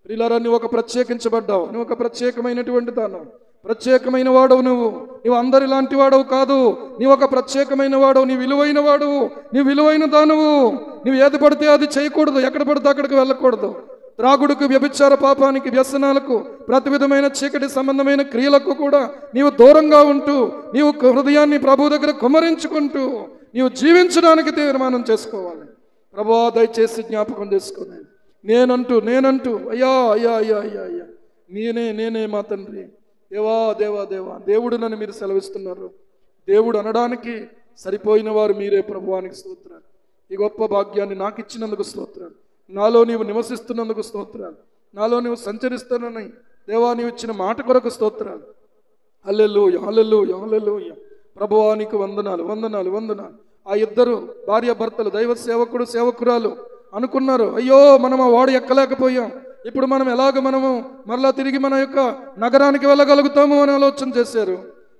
ప్రియులారా, నువ్వు ఒక ప్రత్యేకించబడ్డావు, నువ్వు ఒక ప్రత్యేకమైనటువంటి దానవు, ప్రత్యేకమైన వాడవు. నువ్వు అందరి లాంటి వాడవు కాదు, నీవు ఒక ప్రత్యేకమైన వాడవు, నీ విలువైన వాడవు, నీ విలువైన దానవు. నువ్వు ఏది పడితే అది చేయకూడదు, ఎక్కడ పడితే అక్కడికి వెళ్ళకూడదు. త్రాగుడుకు, వ్యభిచార పాపానికి, వ్యసనాలకు, ప్రతి విధమైన చీకటి సంబంధమైన క్రియలకు కూడా నీవు దూరంగా ఉంటూ, నీవు హృదయాన్ని ప్రభు దగ్గర కుమ్మరించుకుంటూ నీవు జీవించడానికి తీర్మానం చేసుకోవాలి. ప్రభువా దయచేసి జ్ఞాపకం చేసుకున్నాను. నేనంటూ అయ్యా అయ్యా అయ్యా అయ్యా అయ్యా నేనే మా తండ్రి. దేవా దేవా దేవా, దేవుడు నన్ను మీరు సెలవిస్తున్నారు. దేవుడు అనడానికి సరిపోయిన వారు మీరే. ప్రభువానికి స్తోత్రాలు. ఈ గొప్ప భాగ్యాన్ని నాకు ఇచ్చినందుకు స్తోత్రాలు. నాలో నీవు నివసిస్తున్నందుకు స్తోత్రాలు. నాలో నీవు సంచరిస్తానని దేవా నీవు ఇచ్చిన మాట కొరకు స్తోత్రాలు. హల్లెలూయా, హల్లెలూయా, హల్లెలూయా. ప్రభువానికి వందనాలు, వందనాలు, వందనాలు. ఆ ఇద్దరు భార్య భర్తలు, దైవ సేవకుడు సేవకురాలు అనుకున్నారు, అయ్యో మనం ఆ వాడు ఎక్కలేకపోయాం, ఇప్పుడు మనం మనము మరలా తిరిగి మన యొక్క నగరానికి వెళ్ళగలుగుతాము అని ఆలోచన చేశారు.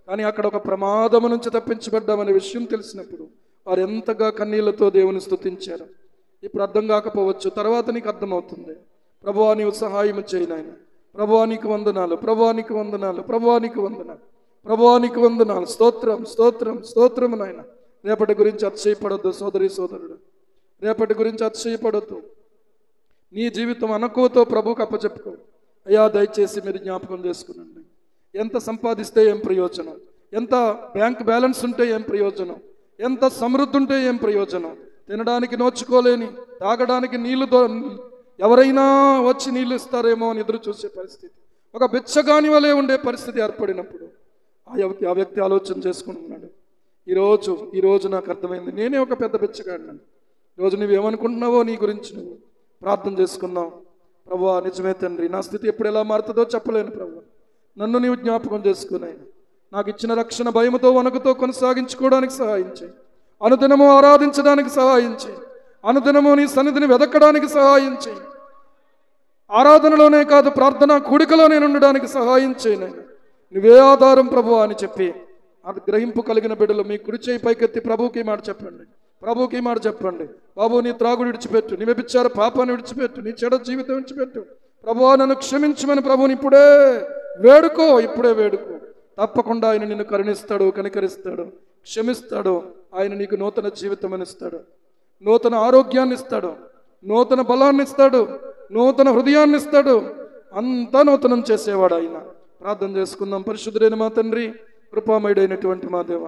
కానీ అక్కడ ఒక ప్రమాదము నుంచి తప్పించబడ్డామనే విషయం తెలిసినప్పుడు వారు ఎంతగా కన్నీళ్లతో దేవుని స్తుతించారు. ఇప్పుడు అర్థం కాకపోవచ్చు, తర్వాత నీకు అర్థమవుతుంది. ప్రభువా నీవు సహాయం చేయి నాయన. ప్రభువా నీకు వందనాలు, ప్రభువా నీకు వందనాలు, ప్రభువా నీకు వందనాలు, ప్రభువా నీకు వందనాలు. స్తోత్రం, స్తోత్రం, స్తోత్రం నాయన. రేపటి గురించి అతిశయపడొద్దు సోదరి సోదరుడు, రేపటి గురించి అతిశయపడొద్దు. నీ జీవితం అనకువతో ప్రభువుకు అప్పచెప్పుకో. అయ్యా దయచేసి మీరు జ్ఞాపకం చేసుకునండి. ఎంత సంపాదిస్తే ఏం ప్రయోజనం, ఎంత బ్యాంక్ బ్యాలెన్స్ ఉంటే ఏం ప్రయోజనం, ఎంత సమృద్ధి ఉంటే ఏం ప్రయోజనం, తినడానికి నోచుకోలేని, తాగడానికి నీళ్లు ఎవరైనా వచ్చి నీళ్ళు ఇస్తారేమో అని ఎదురు చూసే పరిస్థితి, ఒక బిచ్చగాని వలె ఉండే పరిస్థితి ఏర్పడినప్పుడు ఆ వ్యక్తి ఆలోచన చేసుకుంటున్నాడు, ఈరోజు నాకు అర్థమైంది, నేనే ఒక పెద్ద బిచ్చగాడిని. ఈరోజు నువ్వేమనుకుంటున్నావో నీ గురించి నువ్వు ప్రార్థన చేసుకున్నావు. ప్రభువా, నిజమే తండ్రి, నా స్థితి ఎప్పుడు ఎలా మారుతుందో చెప్పలేను ప్రభువా, నన్ను నీవు జ్ఞాపకం చేసుకున్నాయి. నాకు ఇచ్చిన రక్షణ భయముతో వణుకుతో కొనసాగించుకోవడానికి సహాయం చేయి. అనుదినము ఆరాధించడానికి సహాయం చేయి. అనుదినము నీ సన్నిధిని వెదక్కడానికి సహాయం చేయి. ఆరాధనలోనే కాదు, ప్రార్థన కూడికలో నేను ఉండడానికి సహాయం చేయను. నువ్వే ఆధారం ప్రభువా అని చెప్పి అది గ్రహింపు కలిగిన బిడ్డలు మీ కుడి చేయి పైకెత్తి ప్రభువుకి మాట చెప్పండి. ప్రభువుకి మాట చెప్పండి. బాబు, నీ త్రాగుడు విడిచిపెట్టు, నీ వ్యభిచార పాపాన్ని విడిచిపెట్టు, నీ చెడ జీవితం విడిచిపెట్టు. ప్రభువా, నన్ను క్షమించమని ప్రభువుని ఇప్పుడే వేడుకో. తప్పకుండా ఆయన నిన్ను కరుణిస్తాడు, కనికరిస్తాడు, క్షమిస్తాడు. ఆయన నీకు నూతన జీవితం ఇస్తాడు, నూతన ఆరోగ్యాన్ని ఇస్తాడు, నూతన బలాన్ని ఇస్తాడు, నూతన హృదయాన్ని ఇస్తాడు. అంతా నూతనం చేసేవాడు ఆయన. ప్రార్థన చేసుకుందాం. పరిశుద్ధుడైన మా తండ్రి, కృపామయుడైనటువంటి మా దేవ,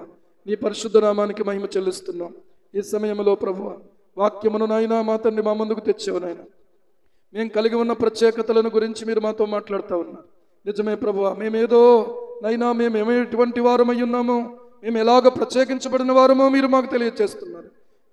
నీ పరిశుద్ధ నామానికి మహిమ చెల్లిస్తున్నాం. ఈ సమయంలో ప్రభువ, వాక్యమును నాయన మా తండ్రి మా ముందుకు తెచ్చావు నాయన. మేము కలిగి ఉన్న ప్రత్యేకతలను గురించి మీరు మాతో మాట్లాడుతూ ఉన్నారు. నిజమే ప్రభువ, మేము ఎటువంటి వారమై ఉన్నామో, మేము ఎలాగ ప్రత్యేకించబడిన వారమో మీరు మాకు తెలియజేస్తున్నారు.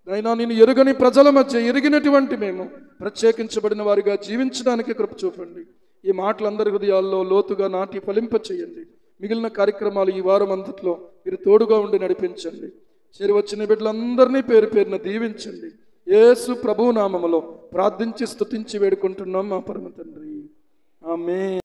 నైనా నేను ఎరుగని ప్రజల మధ్య ఎరిగినటువంటి మేము ప్రత్యేకించబడిన వారిగా జీవించడానికి కృప చూపండి. ఈ మాటలందరి హృదయాల్లో లోతుగా నాటి ఫలింప చేయండి. మిగిలిన కార్యక్రమాలు ఈ వారం అంతట్లో మీరు తోడుగా ఉండి నడిపించండి. చేరువచ్చిన బిడ్డలందరినీ పేరు పేరున దీవించండి. యేసు ప్రభువు నామములో ప్రార్థించి స్తుతించి వేడుకుంటున్నాం మా పరమ తండ్రి. ఆమేన్.